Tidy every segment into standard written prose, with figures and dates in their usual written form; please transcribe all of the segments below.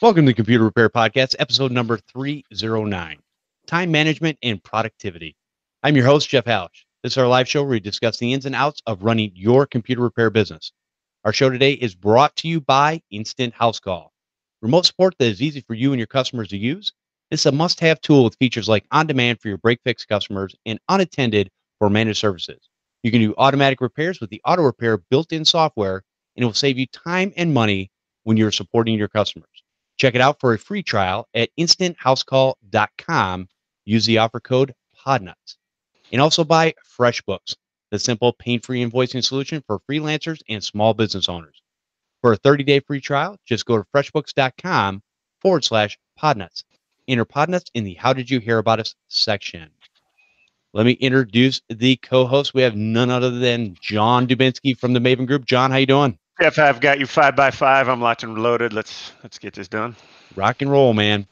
Welcome to the Computer Repair Podcast, episode number 309, Time Management and Productivity. I'm your host, Jeff Halash. This is our live show where we discuss the ins and outs of running your computer repair business. Our show today is brought to you by Instant House Call. Remote support that is easy for you and your customers to use. This is a must-have tool with features like on-demand for your break-fix customers and unattended for managed services. You can do automatic repairs with the auto repair built-in software, and it will save you time and money when you're supporting your customers. Check it out for a free trial at instanthousecall.com. Use the offer code PODNUTS. And also by FreshBooks, the simple pain-free invoicing solution for freelancers and small business owners. For a 30-day free trial, just go to freshbooks.com/PODNUTS. Enter PODNUTS in the How Did You Hear About Us section. Let me introduce the co-host. We have none other than John Dubinsky from the Maven Group. John, how you doing? Jeff, I've got you 5x5. I'm locked and loaded. Let's get this done. Rock and roll, man.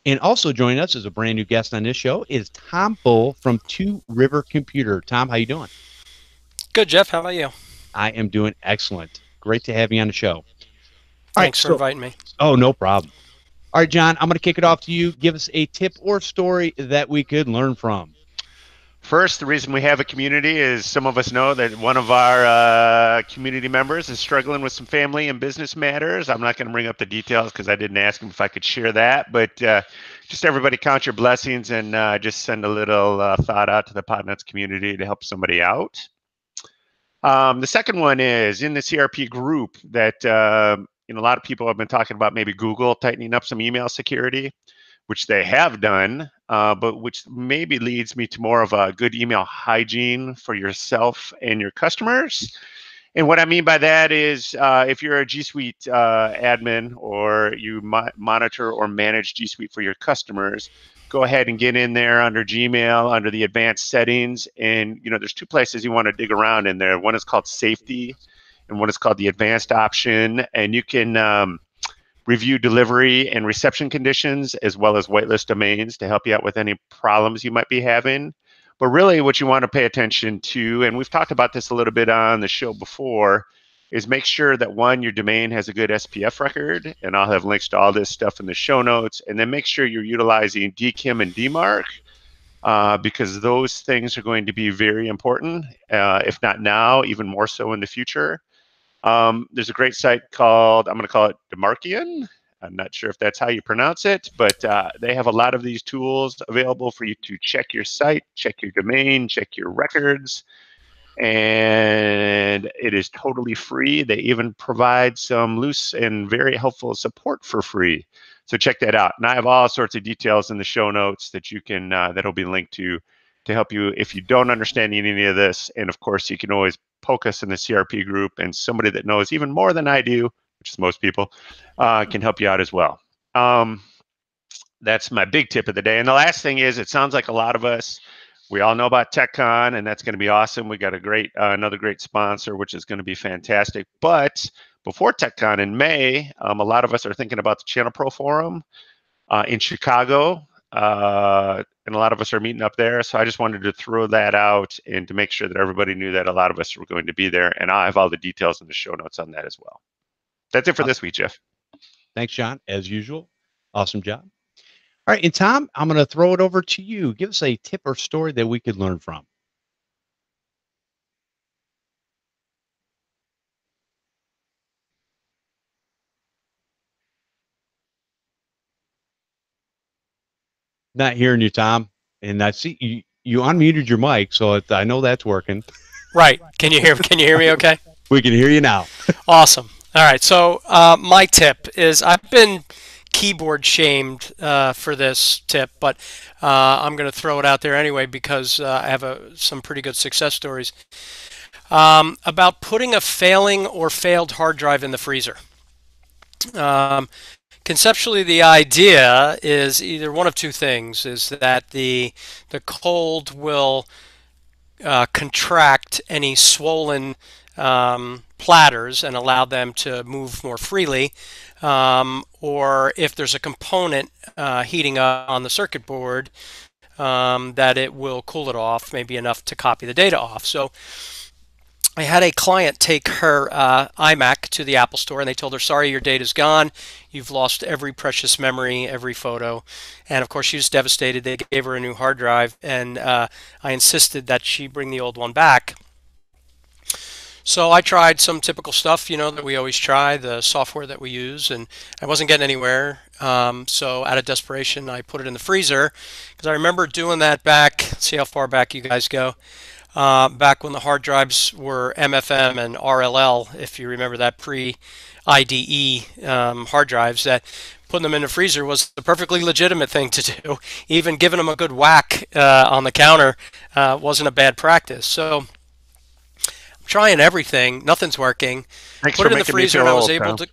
And also joining us as a brand new guest on this show is Tom Bull from Two River Computer. Tom, how you doing? Good, Jeff. How about you? I am doing excellent. Great to have you on the show. Thanks for inviting me. Oh, no problem. All right, John, I'm going to kick it off to you. Give us a tip or story that we could learn from. First, the reason we have a community is some of us know that one of our community members is struggling with some family and business matters. I'm not going to bring up the details because I didn't ask him if I could share that, but just everybody count your blessings and just send a little thought out to the PodNuts community to help somebody out. The second one is in the CRP group that a lot of people have been talking about maybe Google tightening up some email security, which they have done, but which maybe leads me to more of a good email hygiene for yourself and your customers. And what I mean by that is if you're a G Suite admin or you monitor or manage G Suite for your customers, go ahead and get in there under Gmail, under the advanced settings. And, there's two places you want to dig around in there. One is called safety and one is called the advanced option. And you can review delivery and reception conditions, as well as whitelist domains to help you out with any problems you might be having. But really what you want to pay attention to, and we've talked about this a little bit on the show before, is make sure that one, your domain has a good SPF record, and I'll have links to all this stuff in the show notes, and then make sure you're utilizing DKIM and DMARC, because those things are going to be very important, if not now, even more so in the future. There's a great site called, I'm going to call it Demarkian. I'm not sure if that's how you pronounce it, but they have a lot of these tools available for you to check your site, check your domain, check your records, and it is totally free. They even provide some loose and very helpful support for free. So check that out. And I have all sorts of details in the show notes that you can, that'll be linked to help you if you don't understand any of this. And of course, you can always poke us in the CRP group, and somebody that knows even more than I do, which is most people, can help you out as well. That's my big tip of the day. And the last thing is, it sounds like a lot of us, we all know about TechCon, and that's going to be awesome. We got a great, another great sponsor, which is going to be fantastic. But before TechCon in May, a lot of us are thinking about the Channel Pro Forum in Chicago. And a lot of us are meeting up there. So I just wanted to throw that out and to make sure that everybody knew that a lot of us were going to be there. And I have all the details in the show notes on that as well. That's it for this week, Jeff. Thanks, John. As usual, awesome job. All right, and Tom, I'm going to throw it over to you. Give us a tip or story that we could learn from. Not hearing you, Tom. And I see you unmuted your mic, so I know that's working. Right. Can you hear me okay? We can hear you now. Awesome. All right. So my tip is I've been keyboard shamed for this tip, but I'm going to throw it out there anyway because I have some pretty good success stories about putting a failing or failed hard drive in the freezer. Conceptually, the idea is either one of two things, is that the cold will contract any swollen platters and allow them to move more freely, or if there's a component heating up on the circuit board, that it will cool it off, maybe enough to copy the data off. So I had a client take her iMac to the Apple Store, and they told her, "Sorry, your data's gone. You've lost every precious memory, every photo." And of course, she was devastated. They gave her a new hard drive, and I insisted that she bring the old one back. So I tried some typical stuff, that we always try, the software that we use, and I wasn't getting anywhere. So out of desperation, I put it in the freezer because I remember doing that back. See how far back you guys go. Back when the hard drives were MFM and RLL, if you remember that pre-IDE hard drives, that putting them in the freezer was the perfectly legitimate thing to do. Even giving them a good whack on the counter wasn't a bad practice. So I'm trying everything, nothing's working. Thanks Put for it in the making me freezer, feel and I was old, able Tom.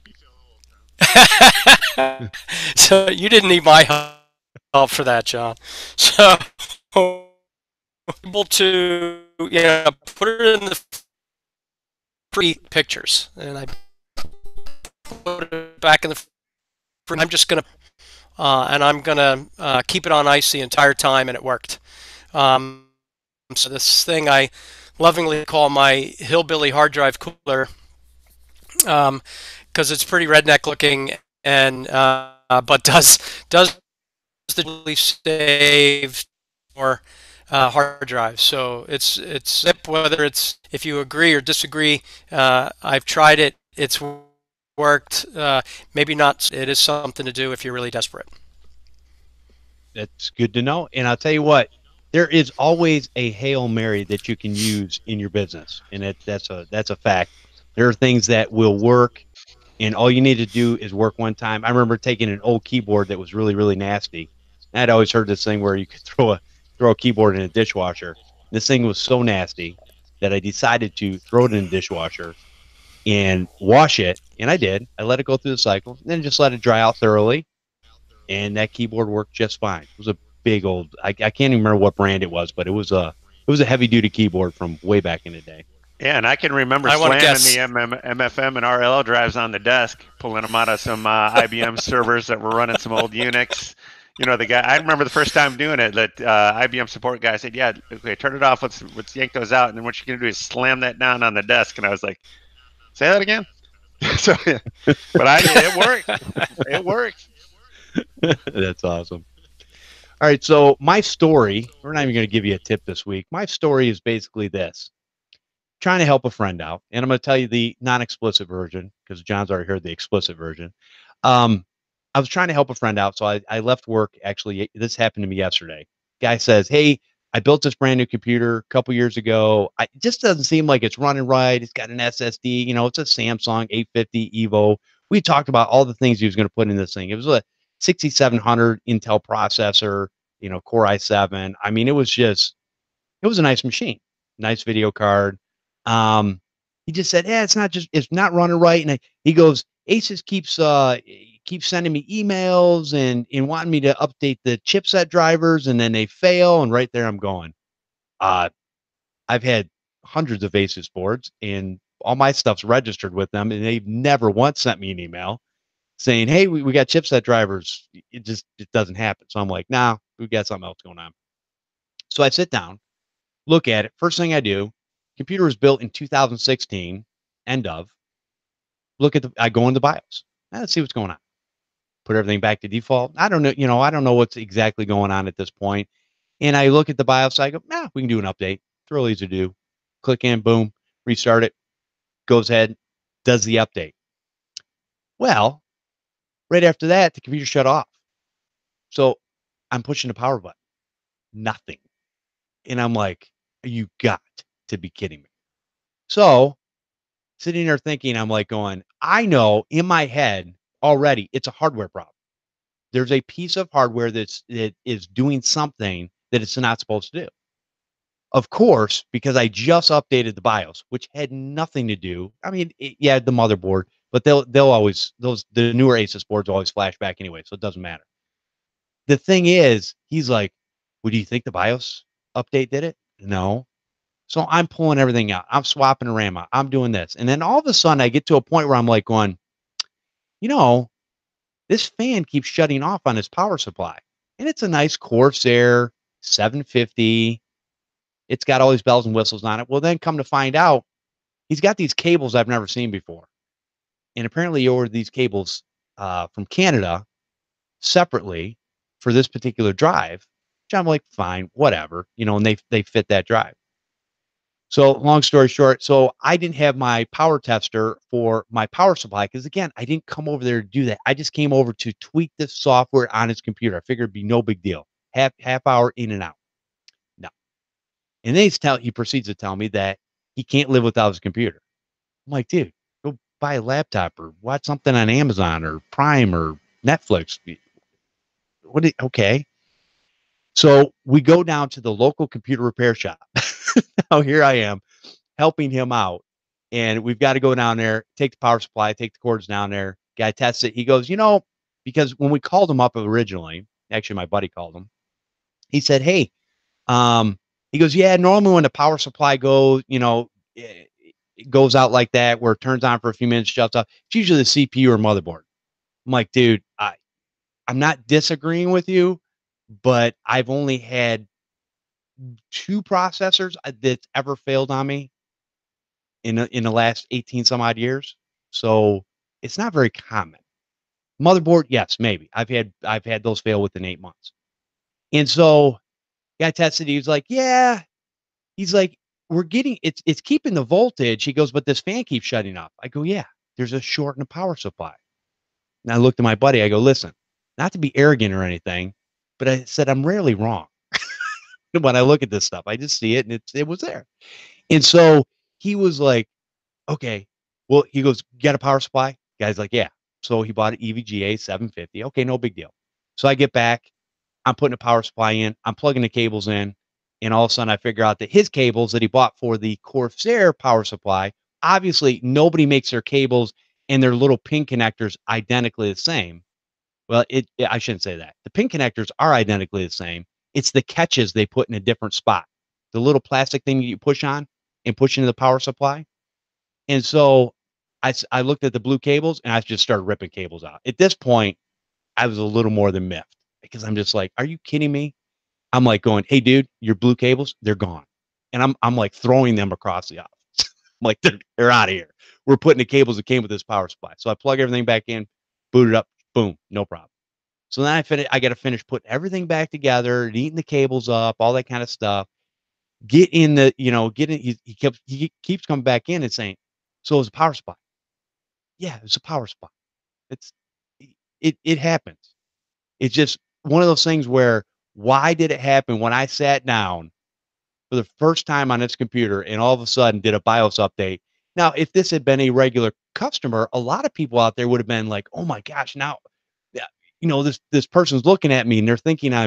to. So you didn't need my help for that, John. So able to put it in the free pictures, and I put it back in the. I'm just gonna and I'm gonna keep it on ice the entire time, and it worked. So this thing I lovingly call my hillbilly hard drive cooler, because it's pretty redneck looking, and but does the save more hard drive. So it's whether it's, if you agree or disagree. I've tried it. It's worked. Maybe not. It is something to do if you're really desperate. That's good to know. And I'll tell you what, there is always a Hail Mary that you can use in your business, and that's a fact. There are things that will work, and all you need to do is work one time. I remember taking an old keyboard that was really, really nasty. I'd always heard this thing where you could throw a keyboard in a dishwasher. This thing was so nasty that I decided to throw it in the dishwasher and wash it, and I did. I let it go through the cycle, and then just let it dry out thoroughly, and that keyboard worked just fine. It was a big old, I can't even remember what brand it was, but it was a heavy duty keyboard from way back in the day. Yeah, and I can remember slamming the MFM and RLL drives on the desk, pulling them out of some IBM servers that were running some old Unix. The guy, I remember the first time doing it, that IBM support guy said, "Yeah, okay, turn it off. Let's yank those out, and then what you're gonna do is slam that down on the desk." And I was like, "Say that again." So, yeah. But it worked. It worked. That's awesome. All right, so my story, we're not even going to give you a tip this week. My story is basically this. Trying to help a friend out, and I'm going to tell you the non-explicit version because John's already heard the explicit version. I was trying to help a friend out, so I left work. Actually, this happened to me yesterday. Guy says, "Hey, I built this brand new computer a couple years ago. It just doesn't seem like it's running right. It's got an SSD. It's a Samsung 850 Evo. We talked about all the things he was going to put in this thing. It was a 6700 Intel processor, Core i7. I mean, it was a nice machine, nice video card. He just said, "Yeah, it's not running right." And he goes, "Asus keeps sending me emails and wanting me to update the chipset drivers, and then they fail." And right there, I'm going, I've had hundreds of Asus boards, and all my stuff's registered with them, and they've never once sent me an email saying, "Hey, we got chipset drivers." It doesn't happen. So I'm like, "Nah, we got something else going on." So I sit down, look at it. First thing I do, computer was built in 2016, end of. I go in the BIOS. Let's see what's going on. Put everything back to default. I don't know, I don't know what's exactly going on at this point. And I look at the BIOS, I go, we can do an update. It's real easy to do. Click in, boom, restart it, goes ahead, does the update. Well, right after that, the computer shut off. So I'm pushing the power button. Nothing. And I'm like, you got to be kidding me. So sitting there thinking, I'm like going, I know in my head already it's a hardware problem. There's a piece of hardware that is doing something that it's not supposed to do. Of course, because I just updated the BIOS, which had nothing to do. I mean, the motherboard, but they'll always, the newer Asus boards always flash back anyway, so it doesn't matter. The thing is, he's like, "Well, do you think the BIOS update did it?" No. So I'm pulling everything out. I'm swapping the RAM out. I'm doing this. And then all of a sudden I get to a point where I'm like going, this fan keeps shutting off on its power supply. And it's a nice Corsair 750. It's got all these bells and whistles on it. Well, then come to find out, He's got these cables I've never seen before. And apparently he ordered these cables from Canada separately for this particular drive, which I'm like, fine, whatever, and they fit that drive. So long story short, so I didn't have my power tester for my power supply because, again, I didn't come over there to do that. I just came over to tweak the software on his computer. I figured it'd be no big deal. Half hour in and out. No. And then he proceeds to tell me that he can't live without his computer. I'm like, dude, go buy a laptop or watch something on Amazon or Prime or Netflix. Okay. So we go down to the local computer repair shop. Now here I am helping him out. And we've got to go down there, take the power supply, take the cords down there. Guy tests it. He goes, because when we called him up originally, actually my buddy called him. He said, hey, he goes, yeah, normally when the power supply goes, it goes out like that, where it turns on for a few minutes, shuts off. It's usually the CPU or motherboard. I'm like, dude, I'm not disagreeing with you, but I've only had 2 processors that's ever failed on me in the last 18 some odd years. So it's not very common. Motherboard, yes, maybe. I've had those fail within 8 months. And so guy tested, he was like, yeah. He's like, we're getting it's keeping the voltage. He goes, but this fan keeps shutting off. I go, yeah, there's a short in the power supply. And I looked at my buddy, I go, listen, not to be arrogant or anything, but I said, I'm rarely wrong. When I look at this stuff, I just see it and it was there. And so he was like, okay, well, he goes, you got a power supply? Guy's like, yeah. So he bought an EVGA 750. Okay, no big deal. So I get back, I'm putting a power supply in, I'm plugging the cables in, and all of a sudden I figure out that his cables that he bought for the Corsair power supply, obviously nobody makes their cables and their little pin connectors identically the same. Well, I shouldn't say that. The pin connectors are identically the same. It's the catches they put in a different spot. The little plastic thing you push on and push into the power supply. And so I looked at the blue cables and I just started ripping cables out. At this point, I was a little more than miffed because I'm just like, are you kidding me? I'm like going, hey, dude, your blue cables, they're gone. And I'm like throwing them across the office. I'm like, they're out of here. We're putting the cables that came with this power supply. So I plug everything back in, boot it up, boom, no problem. So then I got to finish putting everything back together, eating the cables up, all that kind of stuff. Get in the, he keeps coming back in and saying, so it's a power supply. Yeah, it's a power supply. It's, it happens. It's just one of those things where, why did it happen when I sat down for the first time on its computer and all of a sudden did a BIOS update? Now, if this had been a regular customer, a lot of people out there would have been like, oh my gosh, now, this person's looking at me and they're thinking I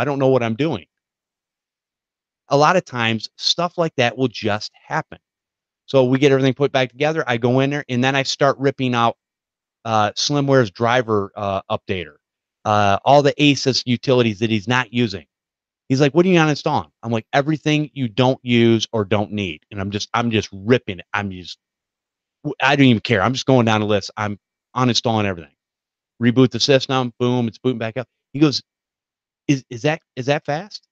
don't know what I'm doing. A lot of times stuff like that will just happen. So we get everything put back together. I go in there and then I start ripping out Slimware's driver updater, all the ASUS utilities that he's not using. He's like, what are you uninstalling? I'm like, everything you don't use or don't need. And I'm just ripping it. I don't even care. I'm just going down the list. I'm uninstalling everything. Reboot the system. Boom. It's booting back up. He goes, is that fast?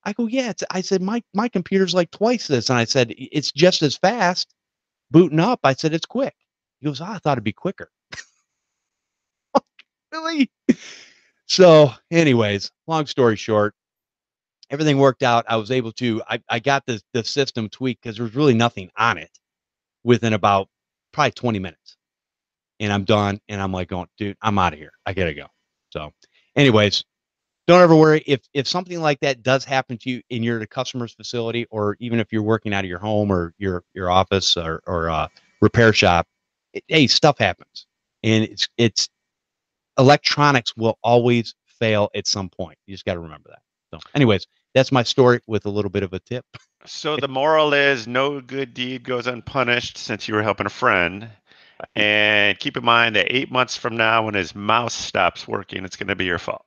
I go, yeah. I said, my computer's like twice this. And I said, it's just as fast booting up. I said, it's quick. He goes, I thought it'd be quicker. Really? So anyways, long story short, everything worked out. I was able to, I got the system tweaked because there was really nothing on it within about probably 20 minutes. And I'm done. And I'm like going, dude, I'm out of here. I gotta go. So anyways, don't ever worry. If something like that does happen to you and you're at a customer's facility, or even if you're working out of your home or your office or repair shop, hey, stuff happens. And it's electronics will always fail at some point. You just got to remember that. So anyways, that's my story with a little bit of a tip. So the moral is no good deed goes unpunished, since you were helping a friend. And keep in mind that 8 months from now, when his mouse stops working, it's going to be your fault.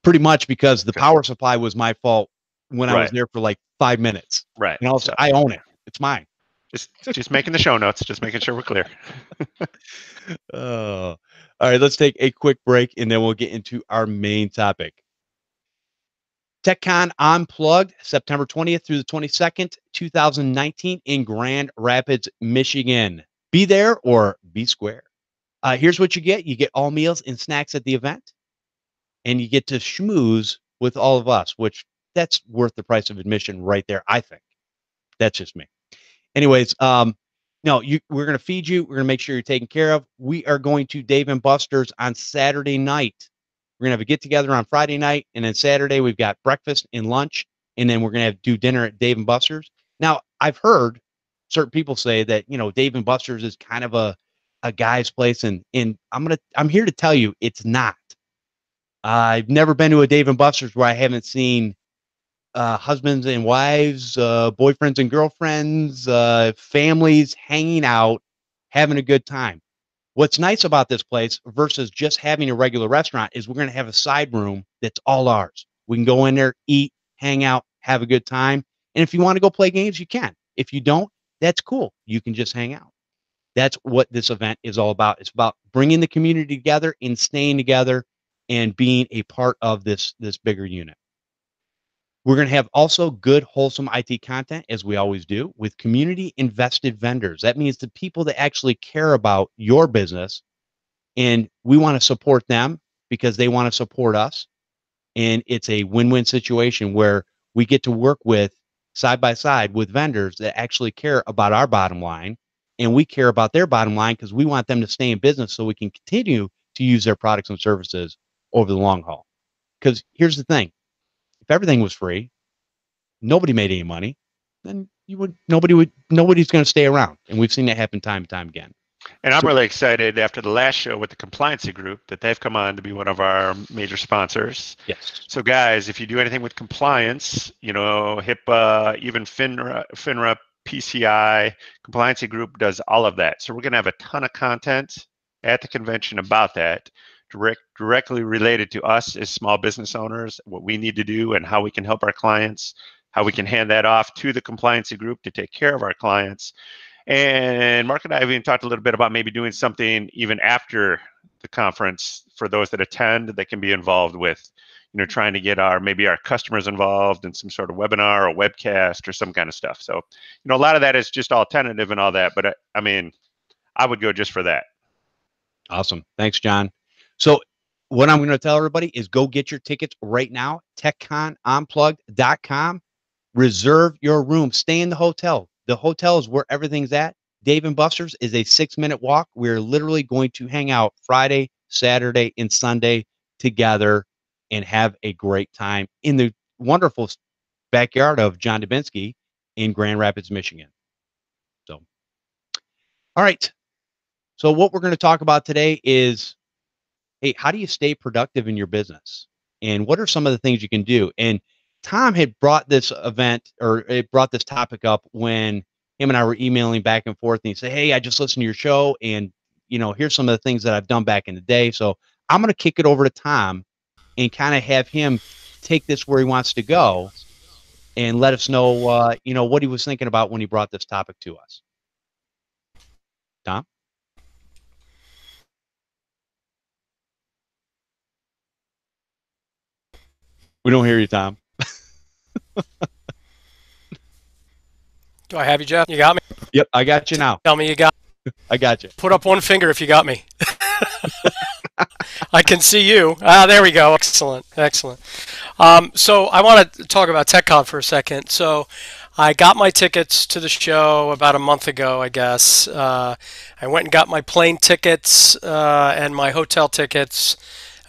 Pretty much, because the power supply was my fault when I was Right. there for like 5 minutes. Right. And also, I own it. It's mine. Just making the show notes, just making sure we're clear. All right, let's take a quick break and then we'll get into our main topic. TechCon Unplugged, September 20th through the 22nd, 2019 in Grand Rapids, Michigan. Be there or be square. Here's what you get. You get all meals and snacks at the event, and you get to schmooze with all of us, which that's worth the price of admission right there, I think. That's just me. Anyways, no, we're going to feed you. We're going to make sure you're taken care of. We are going to Dave and Buster's on Saturday night. We're going to have a get together on Friday night, and then Saturday we've got breakfast and lunch, and then we're going to do dinner at Dave and Buster's. Now, I've heard certain people say that, Dave and Buster's is kind of a guy's place, and I'm here to tell you it's not. I've never been to a Dave and Buster's where I haven't seen husbands and wives, boyfriends and girlfriends, families hanging out, having a good time. What's nice about this place versus just having a regular restaurant is we're going to have a side room that's all ours. We can go in there, eat, hang out, have a good time. And if you want to go play games, you can. If you don't, that's cool. You can just hang out. That's what this event is all about. It's about bringing the community together and staying together and being a part of this bigger unit. We're going to have also good, wholesome IT content, as we always do, with community invested vendors. That means the people that actually care about your business, and we want to support them because they want to support us. And it's a win-win situation where we get to work with side by side with vendors that actually care about our bottom line, and we care about their bottom line because we want them to stay in business so we can continue to use their products and services over the long haul. Because here's the thing. If everything was free, nobody made any money, then nobody's going to stay around. And we've seen that happen time and time again. And I'm really excited after the last show with the Compliancy Group that they've come on to be one of our major sponsors. Yes. So guys, if you do anything with compliance, HIPAA, even FINRA, PCI, Compliancy Group does all of that. So we're going to have a ton of content at the convention about that, directly related to us as small business owners, what we need to do and how we can help our clients, how we can hand that off to the Compliancy Group to take care of our clients. And Mark and I have even talked a little bit about maybe doing something even after the conference for those that attend that can be involved with, trying to get maybe our customers involved in some sort of webinar or webcast or some kind of stuff. So, a lot of that is just all tentative and all that, but I would go just for that. Awesome. Thanks, John. So what I'm going to tell everybody is go get your tickets right now, techconunplugged.com. Reserve your room. Stay in the hotel. The hotel is where everything's at. Dave and Buster's is a 6-minute walk. We're literally going to hang out Friday, Saturday, and Sunday together and have a great time in the wonderful backyard of John Dubinsky in Grand Rapids, Michigan. So, all right. So what we're going to talk about today is, hey, how do you stay productive in your business? And what are some of the things you can do? And Tom had brought this event, or it brought this topic up when him and I were emailing back and forth, and he said, hey, I just listened to your show, and here's some of the things that I've done back in the day. So I'm going to kick it over to Tom and kind of have him take this where he wants to go and let us know, what he was thinking about when he brought this topic to us. Tom? We don't hear you, Tom. Do I have you, Jeff? You got me? Yep, I got you now. Tell me you got me. I got you. Put up one finger if you got me. I can see you. There we go. Excellent. Excellent. So I want to talk about TechCon for a second. So I got my tickets to the show about a month ago, I guess. I went and got my plane tickets and my hotel tickets.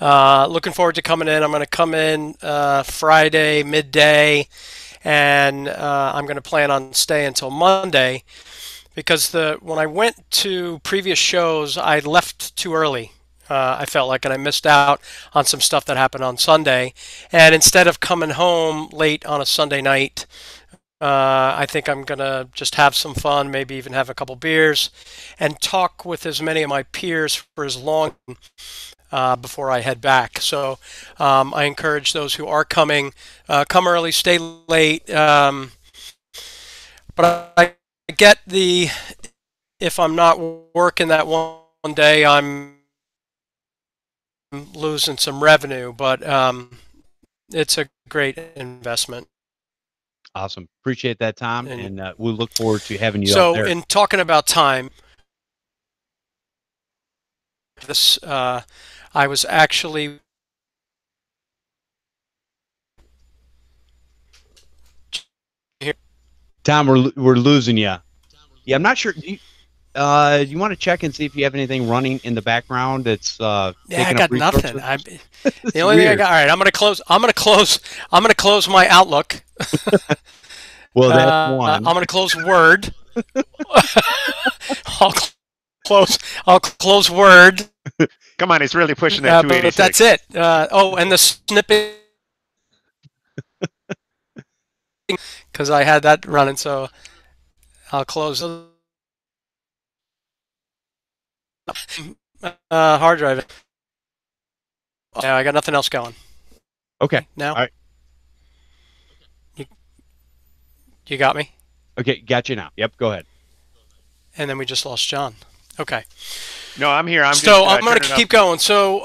Looking forward to coming in. I'm going to come in Friday midday, and I'm going to plan on staying until Monday, because when I went to previous shows, I left too early. I felt like, and I missed out on some stuff that happened on Sunday. And instead of coming home late on a Sunday night, I think I'm going to just have some fun, maybe even have a couple beers, and talk with as many of my peers for as long before I head back. So I encourage those who are coming, come early, stay late. But I get if I'm not working that one day, I'm losing some revenue, but it's a great investment. Awesome. Appreciate that, Tom. And And we'll look forward to having you out so, there. in talking about time, this I was actually here. Tom, we're losing you. Yeah, I'm not sure. You want to check and see if you have anything running in the background that's Yeah, I taking up got nothing. resources? The It's only thing I weird. got. All right, I'm gonna close. I'm gonna close my Outlook. Well, that's one. I'm gonna close Word. I'll close. I'll close Word. Come on, he's really pushing that But that's 286. it. Oh, and the snippet because I had that running. So I'll close. Hard drive. Yeah, I got nothing else going. Okay. Now All right. you got me. Okay. Got you now. Yep. Go ahead. And then we just lost John. Okay. No, I'm here. I'm So just I'm going turning to up. keep going. So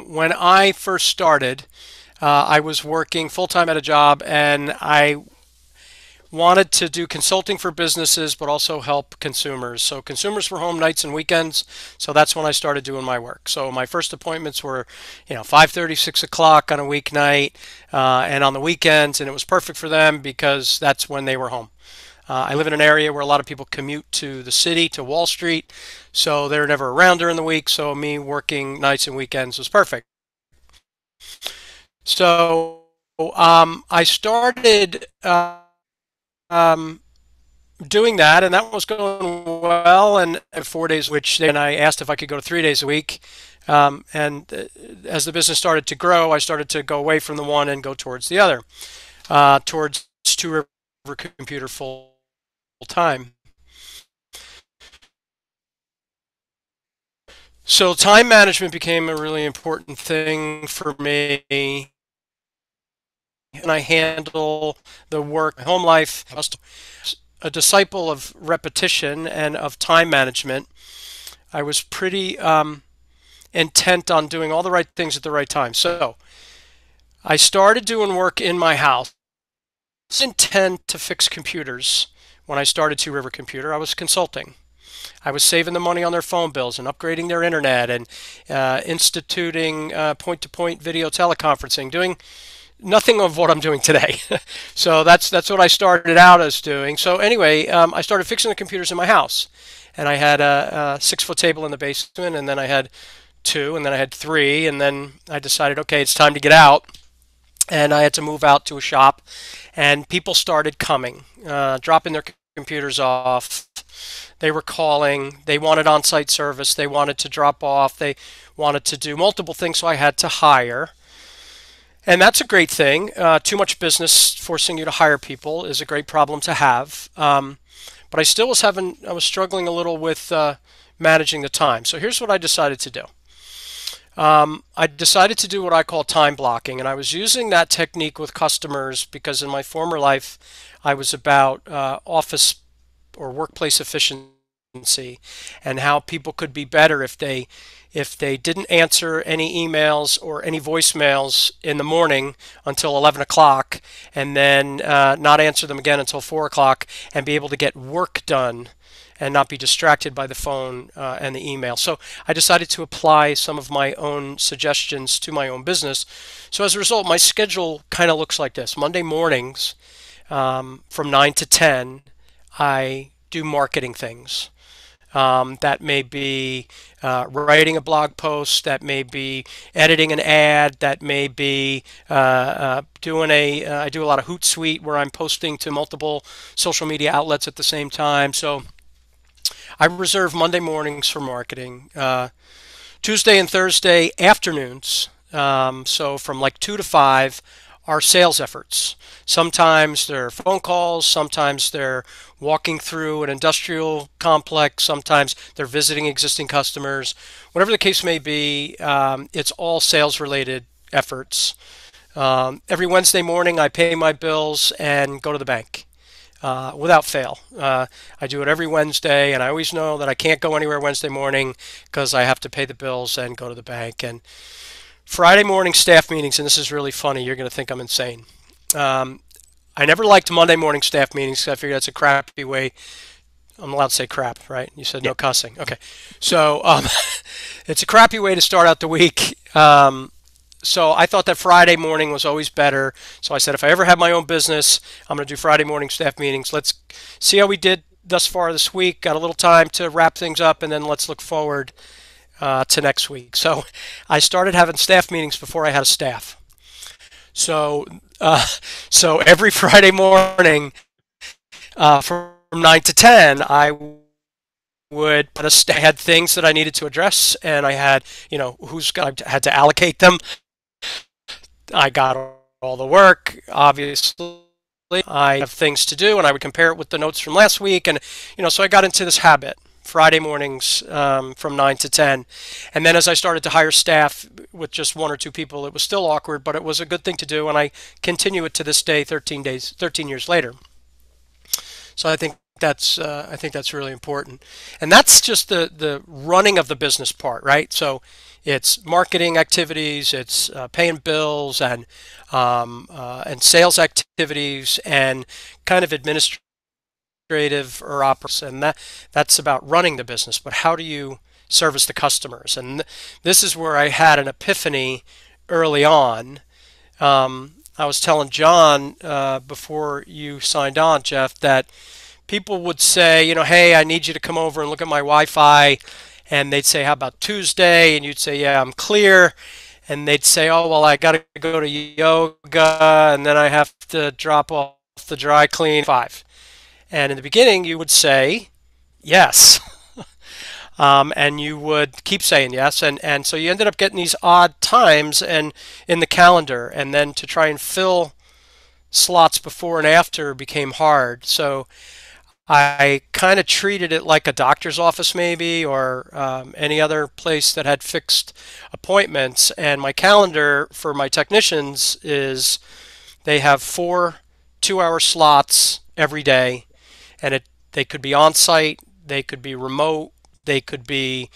when I first started, I was working full time at a job, and I wanted to do consulting for businesses, but also help consumers. So consumers were home nights and weekends, so that's when I started doing my work. So my first appointments were, 5:30, 6 o'clock on a weeknight, and on the weekends, and it was perfect for them because that's when they were home. I live in an area where a lot of people commute to the city, to Wall Street, so they're never around during the week. So me working nights and weekends was perfect. So I started um, doing that, and that was going well. And 4 days, which then I asked if I could go to 3 days a week. And as the business started to grow, I started to go away from the one and go towards the other, towards Two River Computer full time. So time management became a really important thing for me, and I handle the work, home life. A disciple of repetition and of time management. I was pretty intent on doing all the right things at the right time. So I started doing work in my house. I didn't intend to fix computers when I started Two River Computer. I was consulting. I was saving the money on their phone bills and upgrading their internet and instituting point-to-point video teleconferencing, doing nothing of what I'm doing today. So that's what I started out as doing. So anyway, I started fixing the computers in my house, and I had a 6-foot table in the basement, and then I had 2, and then I had 3, and then I decided, okay, it's time to get out, and I had to move out to a shop, and people started coming, dropping their computers off. They were calling. They wanted on-site service. They wanted to drop off. They wanted to do multiple things, so I had to hire. And that's a great thing. Too much business forcing you to hire people is a great problem to have. But I still I was struggling a little with managing the time. So here's what I decided to do. I decided to do what I call time blocking, and I was using that technique with customers because in my former life, I was about office or workplace efficiency and how people could be better if they didn't answer any emails or any voicemails in the morning until 11 o'clock and then not answer them again until 4 o'clock and be able to get work done and not be distracted by the phone and the email. So I decided to apply some of my own suggestions to my own business. So as a result, my schedule kind of looks like this. Monday mornings from 9 to 10, I do marketing things. That may be writing a blog post, that may be editing an ad, that may be I do a lot of Hootsuite where I'm posting to multiple social media outlets at the same time. So I reserve Monday mornings for marketing. Tuesday and Thursday afternoons, so from like 2 to 5, are sales efforts. Sometimes they're phone calls, sometimes they're walking through an industrial complex, sometimes they're visiting existing customers. Whatever the case may be, it's all sales related efforts. Every Wednesday morning, I pay my bills and go to the bank. Without fail. I do it every Wednesday, and I always know that I can't go anywhere Wednesday morning because I have to pay the bills and go to the bank. And Friday morning staff meetings, and this is really funny. You're going to think I'm insane. I never liked Monday morning staff meetings because I figured that's a crappy way. I'm allowed to say crap, right? You said no cussing. Okay. So it's a crappy way to start out the week. So I thought that Friday morning was always better. So I said, if I ever have my own business, I'm going to do Friday morning staff meetings. Let's see how we did thus far this week. Got a little time to wrap things up, and then let's look forward to next week. So I started having staff meetings before I had a staff. So every Friday morning from 9 to 10, I had things that I needed to address, and I had, I had to allocate them. I got all the work, obviously. I have things to do, and I would compare it with the notes from last week, and so I got into this habit. Friday mornings from 9 to 10. And then as I started to hire staff with just 1 or 2 people, it was still awkward, but it was a good thing to do, and I continue it to this day, 13 years later. So I think that's really important. And that's just the running of the business part, right? So it's marketing activities, it's paying bills, and sales activities, and kind of administrative or operations, and that's about running the business. But how do you service the customers? And this is where I had an epiphany early on. I was telling John before you signed on, Jeff, that people would say, hey, I need you to come over and look at my Wi-Fi, and they'd say, how about Tuesday? And you'd say, yeah, I'm clear. And they'd say, oh, well, I got to go to yoga, and then I have to drop off the dry clean 5. And in the beginning, you would say yes. And you would keep saying yes. And so you ended up getting these odd times and in the calendar. And then to try and fill slots before and after became hard. So I kind of treated it like a doctor's office maybe, or any other place that had fixed appointments. And my calendar for my technicians is they have 4 2-hour slots every day. And they could be on-site, they could be remote, they could be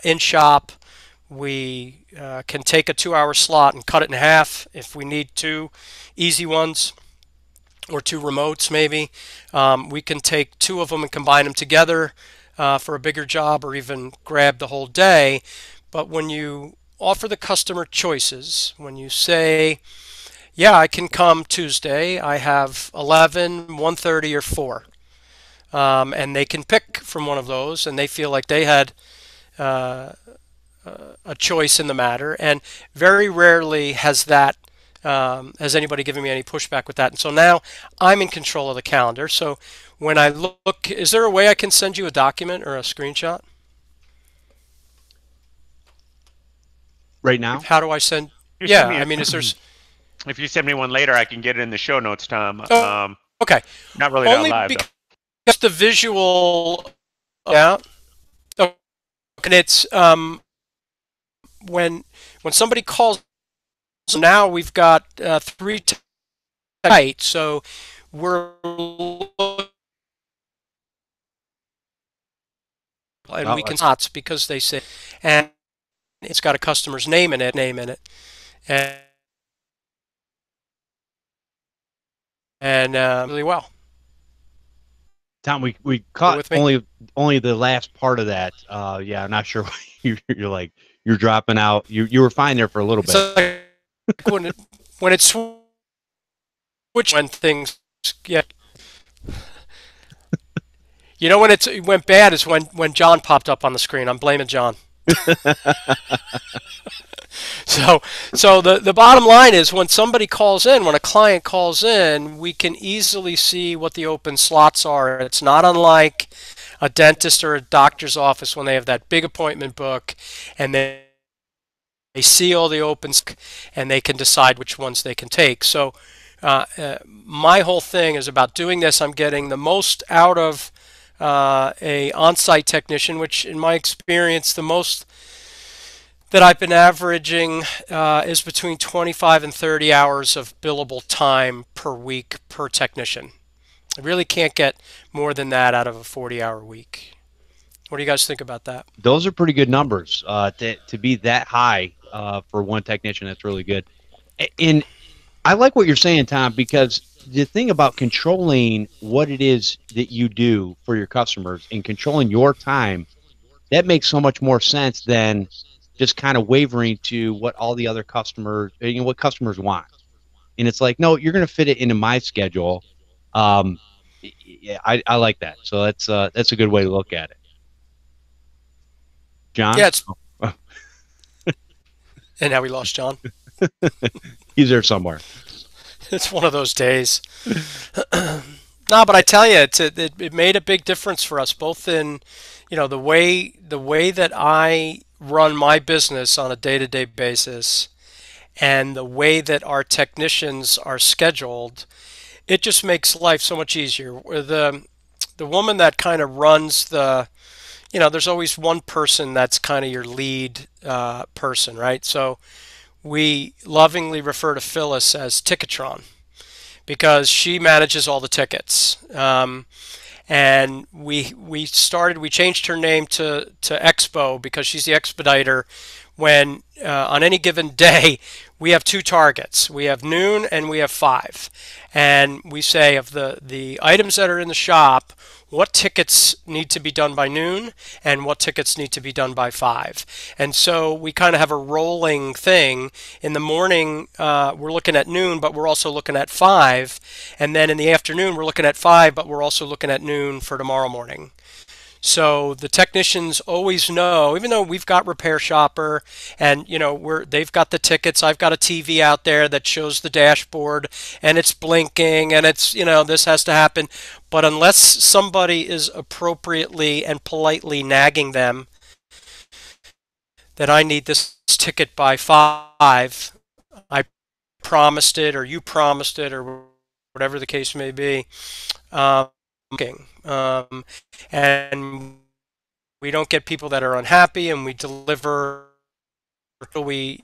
in shop. We can take a 2-hour slot and cut it in half if we need 2 easy ones, or 2 remotes maybe. We can take 2 of them and combine them together for a bigger job, or even grab the whole day. But when you offer the customer choices, when you say, yeah, I can come Tuesday, I have 11, 1:30, or 4. And they can pick from one of those, and they feel like they had a choice in the matter. And very rarely has anybody given me any pushback with that. And so now I'm in control of the calendar. So when I look, is there a way I can send you a document or a screenshot? Right now? How do I send? I mean, is there? If you send me one later, I can get it in the show notes, Tom. Okay. Not really Only live, though. Because the visual, yeah. And it's when somebody calls. So now we've got 3 tonight, so we're and we can spots because they say, and it's got a customer's name in it, and really well. Tom, we caught only the last part of that. Yeah, I'm not sure why you're dropping out. You were fine there for a little bit. So when it's switched, when things get, when it went bad is when John popped up on the screen. I'm blaming John. So the bottom line is, when somebody calls in, when a client calls in, we can easily see what the open slots are. It's not unlike a dentist or a doctor's office when they have that big appointment book, and they see all the opens, and they can decide which ones they can take. So my whole thing is about doing this. I'm getting the most out of a on-site technician, which in my experience, the most that I've been averaging is between 25 and 30 hours of billable time per week per technician. I really can't get more than that out of a 40-hour week. What do you guys think about that? Those are pretty good numbers. To be that high for one technician, that's really good. And I like what you're saying, Tom, because the thing about controlling what it is that you do for your customers and controlling your time, that makes so much more sense than just kind of wavering to what all the other customers, what customers want. And it's like, no, you're going to fit it into my schedule. Um, yeah, I like that. So that's a good way to look at it. John? Yeah, and now we lost John. He's there somewhere. It's one of those days. No, but I tell you, it made a big difference for us both in, the way that I run my business on a day-to-day basis and the way that our technicians are scheduled. It just makes life so much easier. The woman that kind of runs there's always one person that's kind of your lead person, right? So we lovingly refer to Phyllis as Ticketron because she manages all the tickets. And we changed her name to Expo because she's the expediter. When on any given day we have two targets, we have noon and we have 5, and we say of the items that are in the shop, what tickets need to be done by noon and what tickets need to be done by 5. And so we kind of have a rolling thing. In the morning, we're looking at noon, but we're also looking at 5. And then in the afternoon, we're looking at 5, but we're also looking at noon for tomorrow morning. So the technicians always know, even though we've got Repair Shopper and they've got the tickets, I've got a TV out there that shows the dashboard and it's blinking and it's this has to happen. But unless somebody is appropriately and politely nagging them that I need this ticket by 5, I promised it or you promised it or whatever the case may be. And we don't get people that are unhappy, and we deliver. We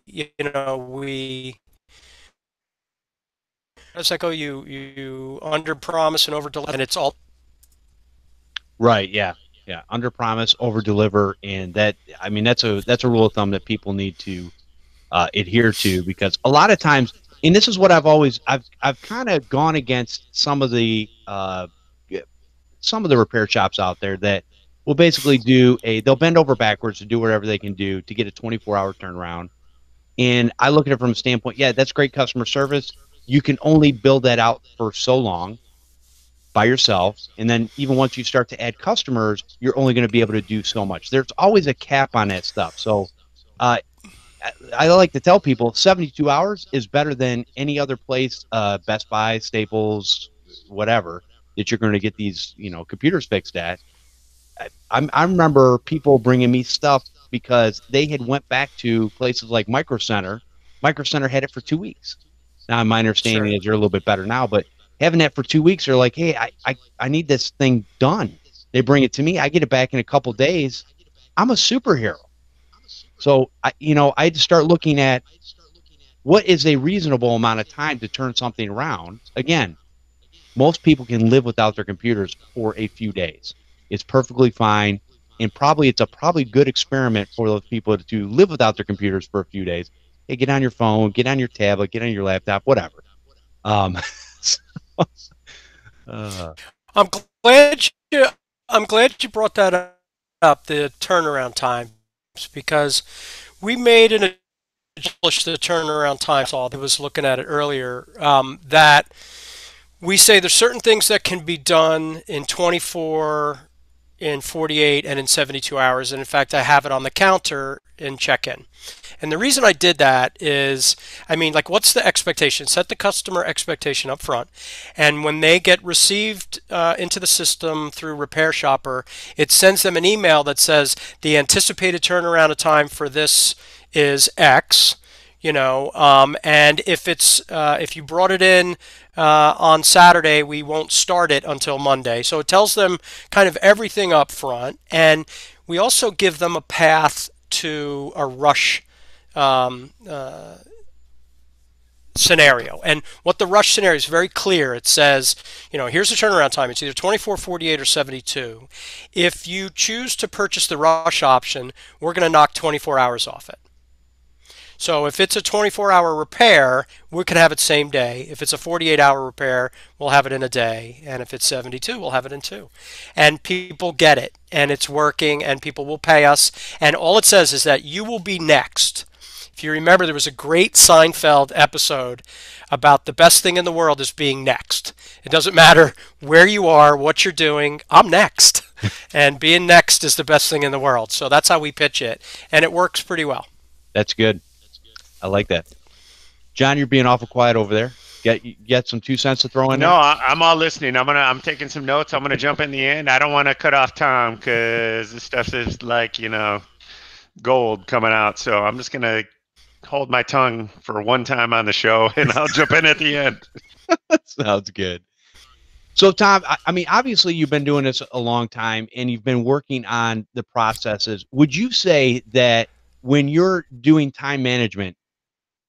how does that go? You under promise and over deliver, and it's all Right. Yeah. Yeah. Under promise, over deliver, and that's a rule of thumb that people need to adhere to, because a lot of times, and this is what I've kind of gone against some of the repair shops out there that will basically they'll bend over backwards to do whatever they can do to get a 24-hour turnaround. And I look at it from a standpoint, yeah, that's great customer service. You can only build that out for so long by yourself. And then even once you start to add customers, you're only going to be able to do so much. There's always a cap on that stuff. So I like to tell people 72 hours is better than any other place, Best Buy, Staples, whatever, that you're going to get these, computers fixed at. I remember people bringing me stuff because they had went back to places like Micro Center. Micro Center had it for 2 weeks. Now, my understanding is you're a little bit better now, but having that for 2 weeks, they're like, hey, I need this thing done. They bring it to me. I get it back in a couple days. I'm a superhero. So, I had to start looking at what is a reasonable amount of time to turn something around. Again, most people can live without their computers for a few days. It's perfectly fine, and it's a probably good experiment for those people to live without their computers for a few days. Hey, get on your phone, get on your tablet, get on your laptop, whatever. So, I'm glad you brought that up, the turnaround times, because we made an published the turnaround times. I was looking at it earlier, that we say there's certain things that can be done in 24, in 48, and in 72 hours. And in fact, I have it on the counter in check-in. And the reason I did that is, what's the expectation? Set the customer expectation up front. And when they get received into the system through Repair Shopper, it sends them an email that says the anticipated turnaround of time for this is X. And if you brought it in on Saturday, we won't start it until Monday. So it tells them kind of everything up front, and we also give them a path to a rush scenario. And what the rush scenario is very clear. It says, here's the turnaround time. It's either 24, 48, or 72. If you choose to purchase the rush option, we're going to knock 24 hours off it. So if it's a 24-hour repair, we can have it same day. If it's a 48-hour repair, we'll have it in a day. And if it's 72, we'll have it in 2. And people get it, and it's working, and people will pay us. And all it says is that you will be next. If you remember, there was a great Seinfeld episode about the best thing in the world is being next. It doesn't matter where you are, what you're doing, I'm next. And being next is the best thing in the world. So that's how we pitch it. And it works pretty well. That's good. I like that. John, you're being awful quiet over there. Get some 2 cents to throw in No, there? I'm all listening. I'm taking some notes. I'm gonna jump in the end. I don't want to cut off Tom because this stuff is like gold coming out. So I'm just gonna hold my tongue for one time on the show, and I'll jump in at the end. Sounds good. So, Tom, I mean, obviously you've been doing this a long time, and you've been working on the processes. Would you say that when you're doing time management,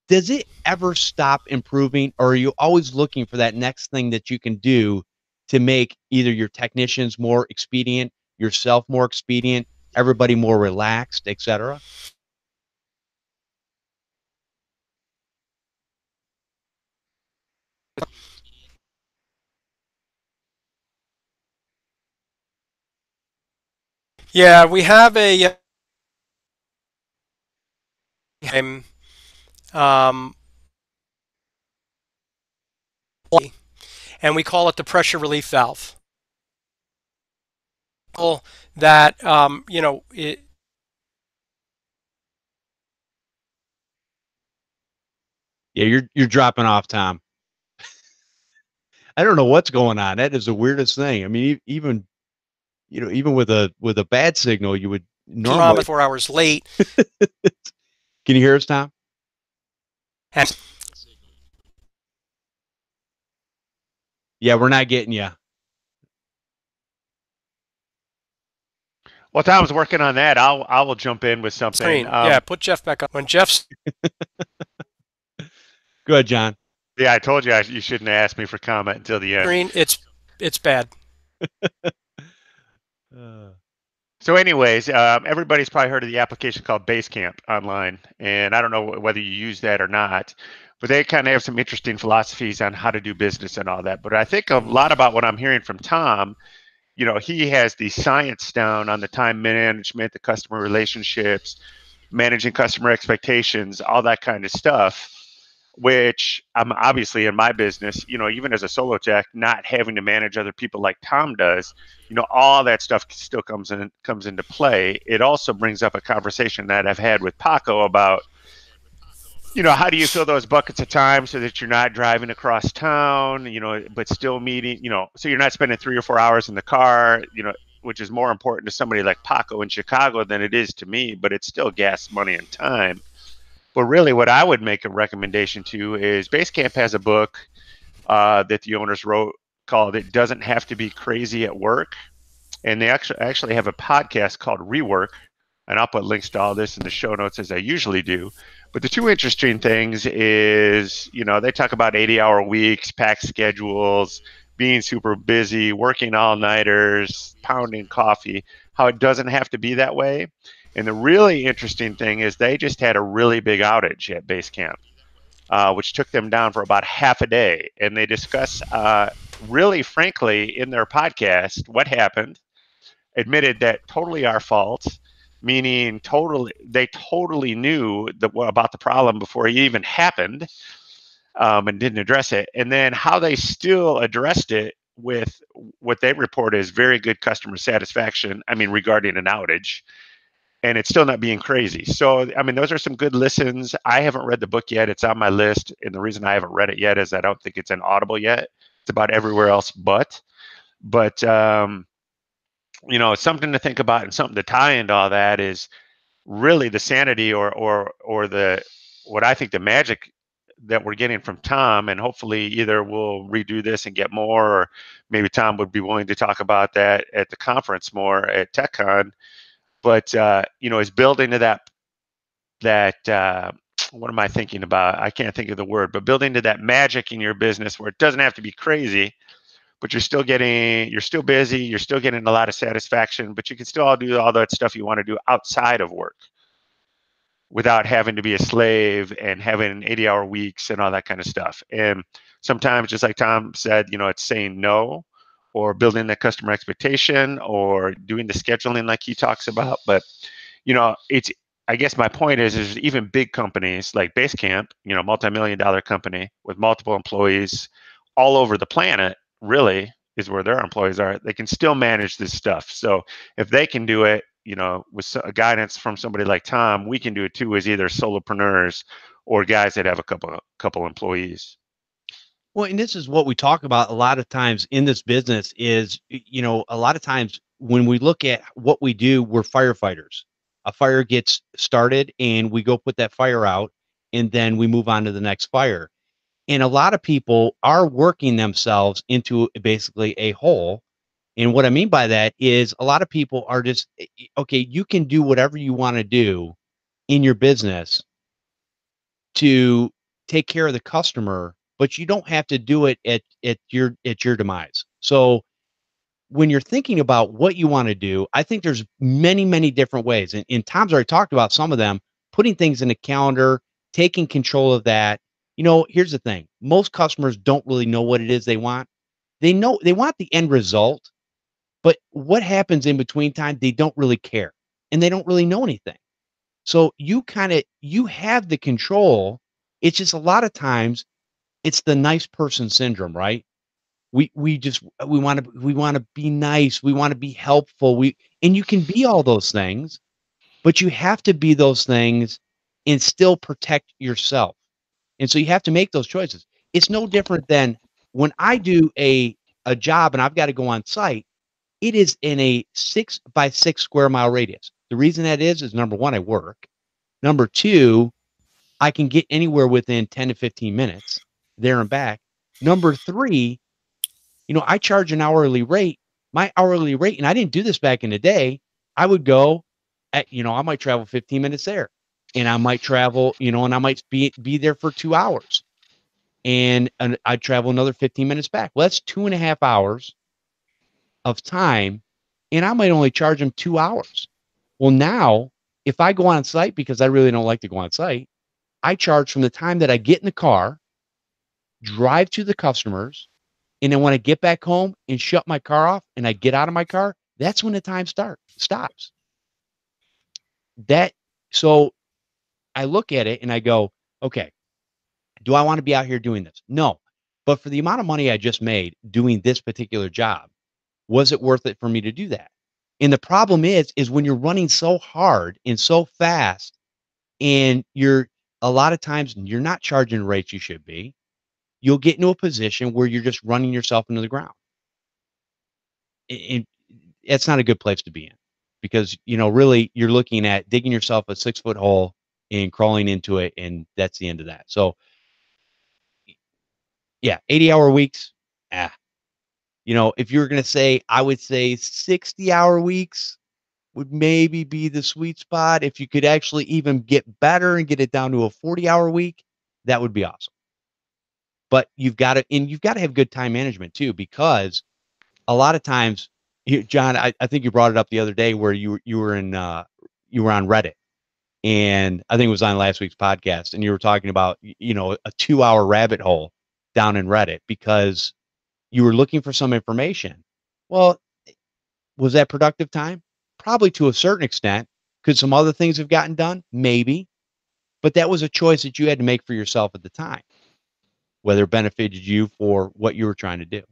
does it ever stop improving, or are you always looking for that next thing that you can do to make either your technicians more expedient, yourself more expedient, everybody more relaxed, etc.? Yeah, we have a um, and we call it the pressure relief valve. That it, Yeah, you're dropping off, Tom. I don't know what's going on. That is the weirdest thing. I mean, even with a bad signal, you would normally 4 hours late. Can you hear us, Tom? And Yeah, we're not getting you. Well, Tom's working on that. I will jump in with something. screen. Yeah, put Jeff back up. When Jeff's Go ahead, John. Yeah, I told you you shouldn't ask me for comment until the end. screen, it's bad. So anyways, everybody's probably heard of the application called Basecamp online, and I don't know whether you use that or not, but they kind of have some interesting philosophies on how to do business and all that. But I think a lot about what I'm hearing from Tom, he has the science down on the time management, the customer relationships, managing customer expectations, all that kind of stuff, which I'm obviously in my business, even as a solo tech, not having to manage other people like Tom does, all that stuff still comes into play. It also brings up a conversation that I've had with Paco about, how do you fill those buckets of time so that you're not driving across town, but still meeting, so you're not spending 3 or 4 hours in the car, which is more important to somebody like Paco in Chicago than it is to me, but it's still gas, money, and time. But really what I would make a recommendation to is Basecamp has a book that the owners wrote called It Doesn't Have to Be Crazy at Work. And they actually have a podcast called Rework. And I'll put links to all this in the show notes as I usually do. But the two interesting things is, they talk about 80-hour weeks, packed schedules, being super busy, working all-nighters, pounding coffee, how it doesn't have to be that way. And the really interesting thing is they just had a really big outage at Basecamp, which took them down for about half a day. And they discuss, really frankly, in their podcast, what happened, admitted that totally our fault, meaning they totally knew about the problem before it even happened, and didn't address it. And then how they still addressed it with what they report is very good customer satisfaction, regarding an outage. And it's still not being crazy. So, those are some good listens. I haven't read the book yet. It's on my list. And the reason I haven't read it yet is I don't think it's an Audible yet. It's about everywhere else but. But, something to think about and something to tie into all that is really the sanity or the, what I think the magic that we're getting from Tom. And hopefully either we'll redo this and get more, or maybe Tom would be willing to talk about that at the conference more at TechCon. But is building to that what am I thinking about? I can't think of the word, but building to that magic in your business where it doesn't have to be crazy, but you're still busy, you're still getting a lot of satisfaction, but you can still do all that stuff you want to do outside of work without having to be a slave and having 80-hour weeks and all that kind of stuff. And sometimes, just like Tom said, it's saying no, or building that customer expectation, or doing the scheduling like he talks about. But it's, I guess my point is even big companies like Basecamp, multi-million-dollar company with multiple employees all over the planet, really is where their employees are. They can still manage this stuff. So if they can do it, with guidance from somebody like Tom, we can do it too, as either solopreneurs or guys that have a couple employees. Well, and this is what we talk about a lot of times in this business is, a lot of times when we look at what we do, we're firefighters. A fire gets started and we go put that fire out, and then we move on to the next fire. And a lot of people are working themselves into basically a hole. And what I mean by that is a lot of people are just, okay, you can do whatever you want to do in your business to take care of the customer, but you don't have to do it at your demise. So when you're thinking about what you want to do, I think there's many, many different ways. And Tom's already talked about some of them, putting things in a calendar, taking control of that. Here's the thing. Most customers don't really know what it is they want. They know they want the end result, but what happens in between time, they don't really care and they don't really know anything. So you have the control. It's just a lot of times it's the nice person syndrome, right? We want to be nice, we want to be helpful. And you can be all those things, but you have to be those things and still protect yourself. And so you have to make those choices. It's no different than when I do a job and I've got to go on site. It is in a 6 by 6 square mile radius. The reason that is number one, I work. Number two, I can get anywhere within 10 to 15 minutes there and back. Number three, I charge an hourly rate. My hourly rate, and I didn't do this back in the day. I would go I might travel 15 minutes there, and I might travel, and I might be there for 2 hours, and I'd travel another 15 minutes back. Well, that's 2.5 hours of time, and I might only charge them 2 hours. Well, now if I go on site, because I really don't like to go on site, I charge from the time that I get in the car, drive to the customers, and then when I get back home and shut my car off and I get out of my car, that's when the time stops. So I look at it and I go, okay, do I want to be out here doing this? No. But for the amount of money I just made doing this particular job, was it worth it for me to do that? And the problem is when you're running so hard and so fast, and a lot of times you're not charging rates you should be, you'll get into a position where you're just running yourself into the ground. And it's not a good place to be in, because, really you're looking at digging yourself a 6-foot hole and crawling into it. And that's the end of that. So yeah, 80-hour weeks. If you were going to say, I would say 60-hour weeks would maybe be the sweet spot. If you could actually even get better and get it down to a 40-hour week, that would be awesome. But you've got to have good time management too, because a lot of times, John, I think you brought it up the other day where you were on Reddit, and I think it was on last week's podcast, and you were talking about, a 2-hour rabbit hole down in Reddit because you were looking for some information. Well, was that productive time? Probably to a certain extent. Could some other things have gotten done? Maybe. But that was a choice that you had to make for yourself at the time, whether it benefited you for what you were trying to do.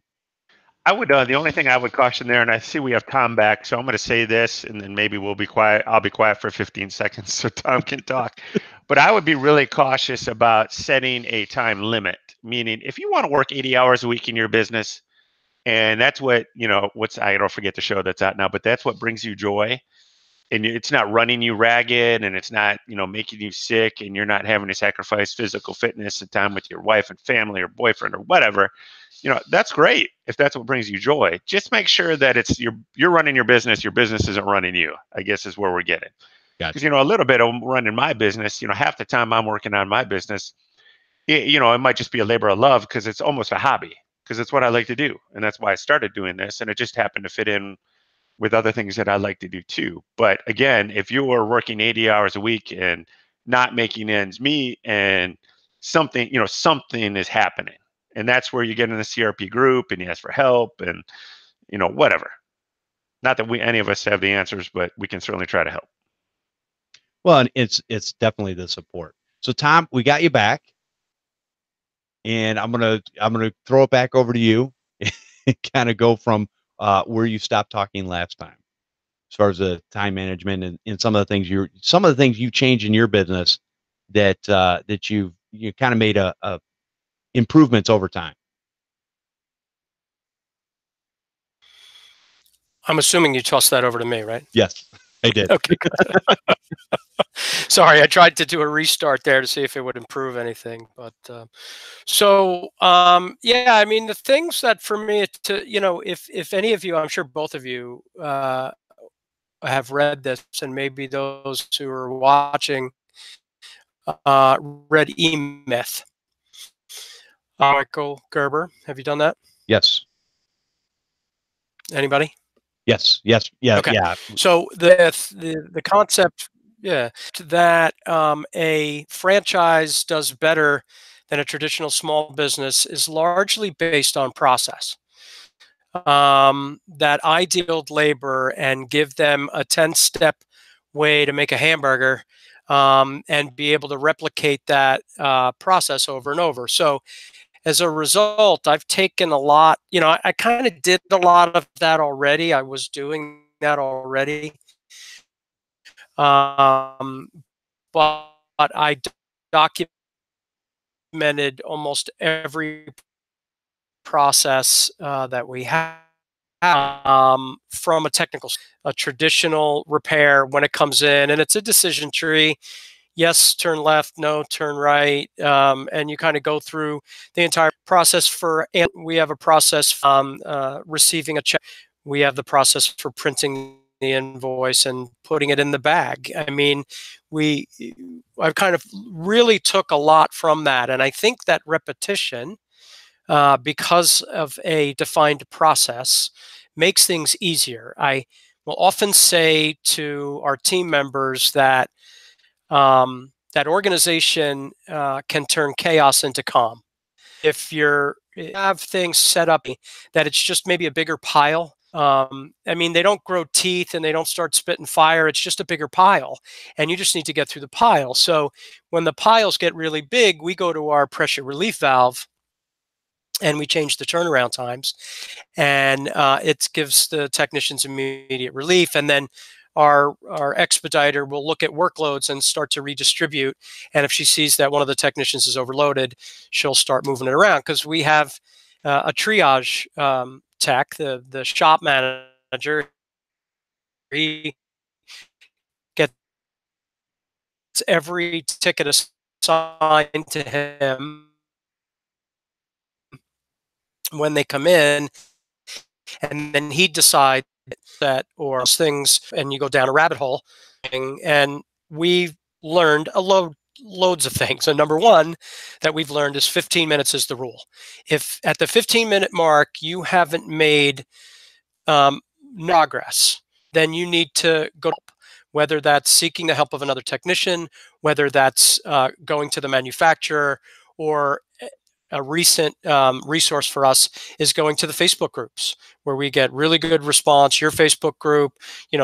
I would, the only thing I would caution there, and I see we have Tom back, so I'm going to say this, and then maybe we'll be quiet. I'll be quiet for 15 seconds so Tom can talk. But I would be really cautious about setting a time limit, meaning if you want to work 80 hours a week in your business, and that's what, I don't forget the show that's out now, but that's what brings you joy, and it's not running you ragged, and it's not, making you sick, and you're not having to sacrifice physical fitness and time with your wife and family or boyfriend or whatever, that's great if that's what brings you joy. Just make sure that you're running your business isn't running you, I guess is where we're getting. Because, a little bit of running my business, half the time I'm working on my business, it might just be a labor of love because it's almost a hobby, because it's what I like to do. And that's why I started doing this. And it just happened to fit in with other things that I like to do too. But again, if you are working 80 hours a week and not making ends meet, and something is happening, and that's where you get in the CRP group and you ask for help, and whatever. Not that any of us have the answers, but we can certainly try to help. Well, and it's definitely the support. So Tom, we got you back, and I'm gonna throw it back over to you and kind of go from where you stopped talking last time, as far as the time management and some of the things you changed in your business that that you kind of made a improvements over time. I'm assuming you tossed that over to me, right? Yes, I did. Okay. Sorry, I tried to do a restart there to see if it would improve anything, but yeah, I mean, the things that for me if any of you, I'm sure both of you have read this, and maybe those who are watching read E-Myth. Michael Gerber, have you done that? Yes. Anybody? Yes. Yes. Yeah. Okay. Yeah. So the concept, yeah, that a franchise does better than a traditional small business is largely based on process. That I deal with labor and give them a 10-step way to make a hamburger, and be able to replicate that process over and over. So as a result, I've taken a lot, I kind of did a lot of that already. I was doing that already. But I documented almost every process that we have, from a traditional repair when it comes in, and it's a decision tree. Yes, turn left, no, turn right. And you kind of go through the entire process and we have a process receiving a check. We have the process for printing the invoice and putting it in the bag. I mean, I've kind of really took a lot from that. And I think that repetition, because of a defined process, makes things easier. I will often say to our team members that that organization can turn chaos into calm. If you have things set up that it's just maybe a bigger pile. I mean, they don't grow teeth and they don't start spitting fire. It's just a bigger pile, and you just need to get through the pile. So when the piles get really big, we go to our pressure relief valve and we change the turnaround times, and it gives the technicians immediate relief. And then our expediter will look at workloads and start to redistribute. And if she sees that one of the technicians is overloaded, she'll start moving it around, because we have a triage tech, the shop manager. He gets every ticket assigned to him when they come in, and then he decides that or things, and you go down a rabbit hole. And we've learned loads of things. And number one that we've learned is 15 minutes is the rule. If at the 15-minute mark you haven't made progress, then you need to go, whether that's seeking the help of another technician, whether that's going to the manufacturer, or a recent resource for us is going to the Facebook groups, where we get really good response. Your Facebook group,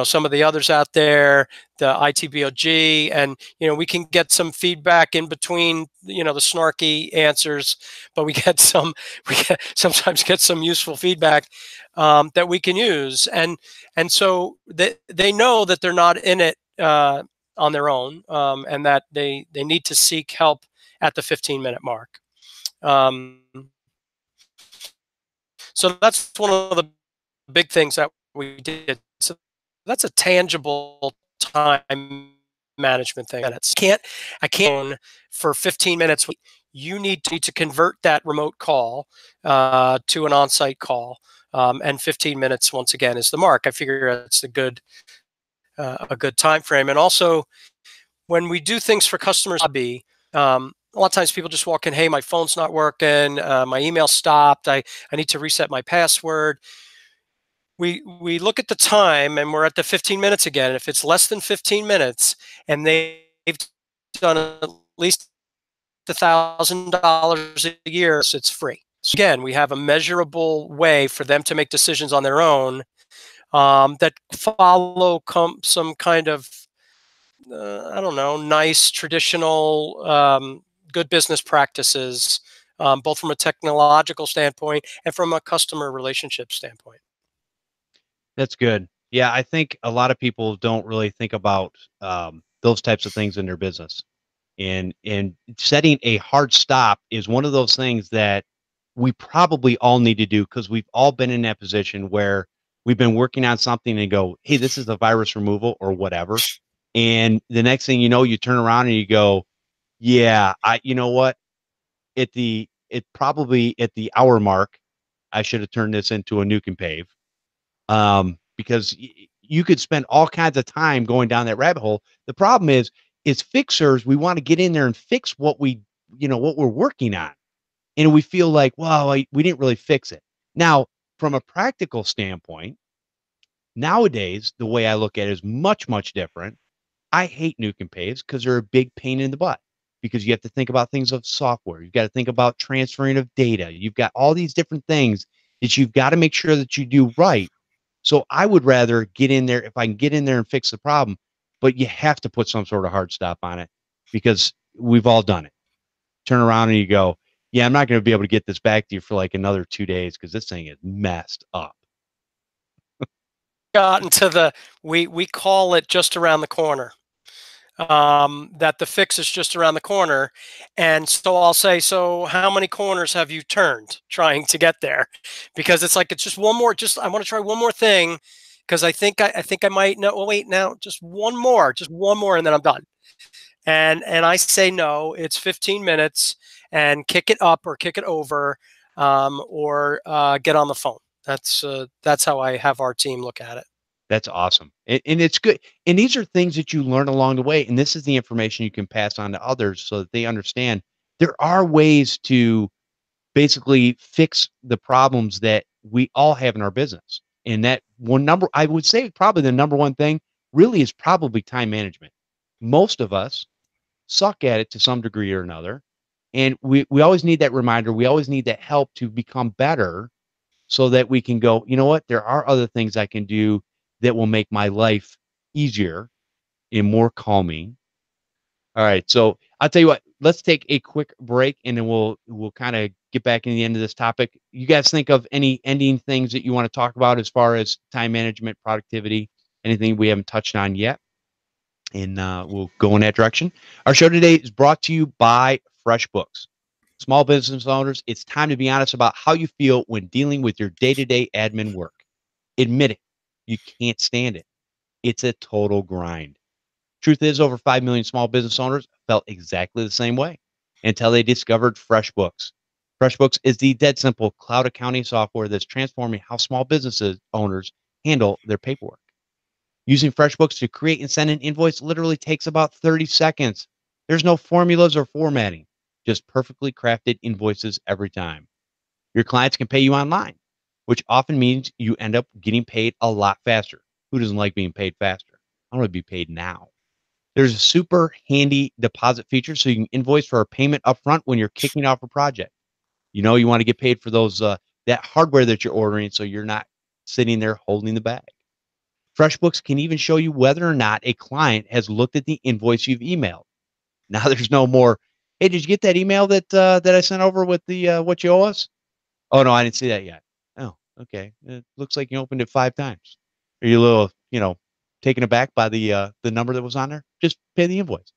some of the others out there, the ITBOG, and we can get some feedback in between, the snarky answers, but we sometimes get some useful feedback that we can use, and so they know that they're not in it on their own, and that they need to seek help at the 15-minute mark. So that's one of the big things that we did. So that's a tangible time management thing. I can't for 15 minutes. You need to convert that remote call to an on-site call, and 15 minutes once again is the mark. I figure it's a good a good time frame. And also, when we do things for customers hobby, a lot of times people just walk in, hey, my phone's not working, my email stopped, I need to reset my password. We look at the time and we're at the 15 minutes again. If it's less than 15 minutes and they've done at least $1,000 a year, so it's free. So again, we have a measurable way for them to make decisions on their own that follow some kind of I don't know, nice traditional good business practices, both from a technological standpoint and from a customer relationship standpoint. That's good. Yeah, I think a lot of people don't really think about those types of things in their business. And setting a hard stop is one of those things that we probably all need to do because we've all been in that position where we've been working on something and go, hey, this is a virus removal or whatever. And the next thing you know, you turn around and you go, yeah, you know what? It probably at the hour mark, I should have turned this into a nuke and pave. Because you could spend all kinds of time going down that rabbit hole. The problem is fixers, we want to get in there and fix what what we're working on. And we feel like, well, we didn't really fix it. Now, from a practical standpoint, nowadays, the way I look at it is much, much different. I hate nuke and paves because they're a big pain in the butt because you have to think about things of software. You've got to think about transferring of data. You've got all these different things that you've got to make sure that you do right. So I would rather get in there if I can get in there and fix the problem, but you have to put some sort of hard stop on it because we've all done it. Turn around and you go, yeah, I'm not going to be able to get this back to you for like another 2 days because this thing is messed up. Gotten to we call it just around the corner. That the fix is just around the corner. And so I'll say, so how many corners have you turned trying to get there? Because it's like, it's just one more, I want to try one more thing because I think I might know. Oh, wait, now just one more, and then I'm done. And I say, no, it's 15 minutes and kick it up or kick it over or get on the phone. That's how I have our team look at it. That's awesome. And it's good. And these are things that you learn along the way. And this is the information you can pass on to others so that they understand there are ways to basically fix the problems that we all have in our business. And that I would say probably the number one thing really is probably time management. Most of us suck at it to some degree or another. And we always need that reminder. We always need that help to become better so that we can go, you know what, there are other things I can do that will make my life easier and more calming. All right. So I'll tell you what, let's take a quick break and then we'll kind of get back in the end of this topic. You guys think of any ending things that you want to talk about as far as time management, productivity, anything we haven't touched on yet? And we'll go in that direction. Our show today is brought to you by FreshBooks. Small business owners, it's time to be honest about how you feel when dealing with your day-to-day admin work. Admit it, you can't stand it. It's a total grind. Truth is, over 5 million small business owners felt exactly the same way until they discovered FreshBooks. FreshBooks is the dead simple cloud accounting software that's transforming how small businesses owners handle their paperwork. Using FreshBooks to create and send an invoice literally takes about 30 seconds. There's no formulas or formatting, just perfectly crafted invoices every time. Your clients can pay you online, which often means you end up getting paid a lot faster. Who doesn't like being paid faster? I want to be paid now. There's a super handy deposit feature so you can invoice for a payment upfront when you're kicking off a project. You know you want to get paid for those that hardware that you're ordering so you're not sitting there holding the bag. FreshBooks can even show you whether or not a client has looked at the invoice you've emailed. Now there's no more, hey, did you get that email that I sent over with the what you owe us? Oh no, I didn't see that yet. Oh, okay. It looks like you opened it 5 times. Are you a little, taken aback by the number that was on there? Just pay the invoice.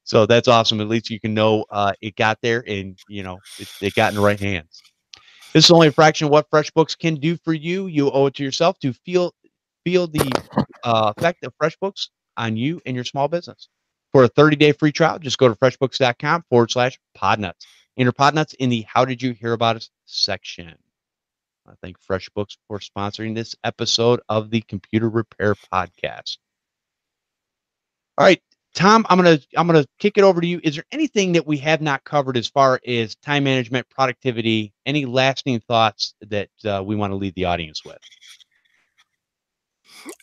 So that's awesome. At least you can know it got there and it got in the right hands. This is only a fraction of what FreshBooks can do for you. You owe it to yourself to feel the effect of FreshBooks on you and your small business. For a 30-day free trial, just go to freshbooks.com/podnuts. Enter podnuts in the How Did You Hear About Us section. I thank FreshBooks for sponsoring this episode of the Computer Repair Podcast. All right, Tom, I'm gonna kick it over to you. Is there anything that we have not covered as far as time management, productivity? Any lasting thoughts that we want to leave the audience with?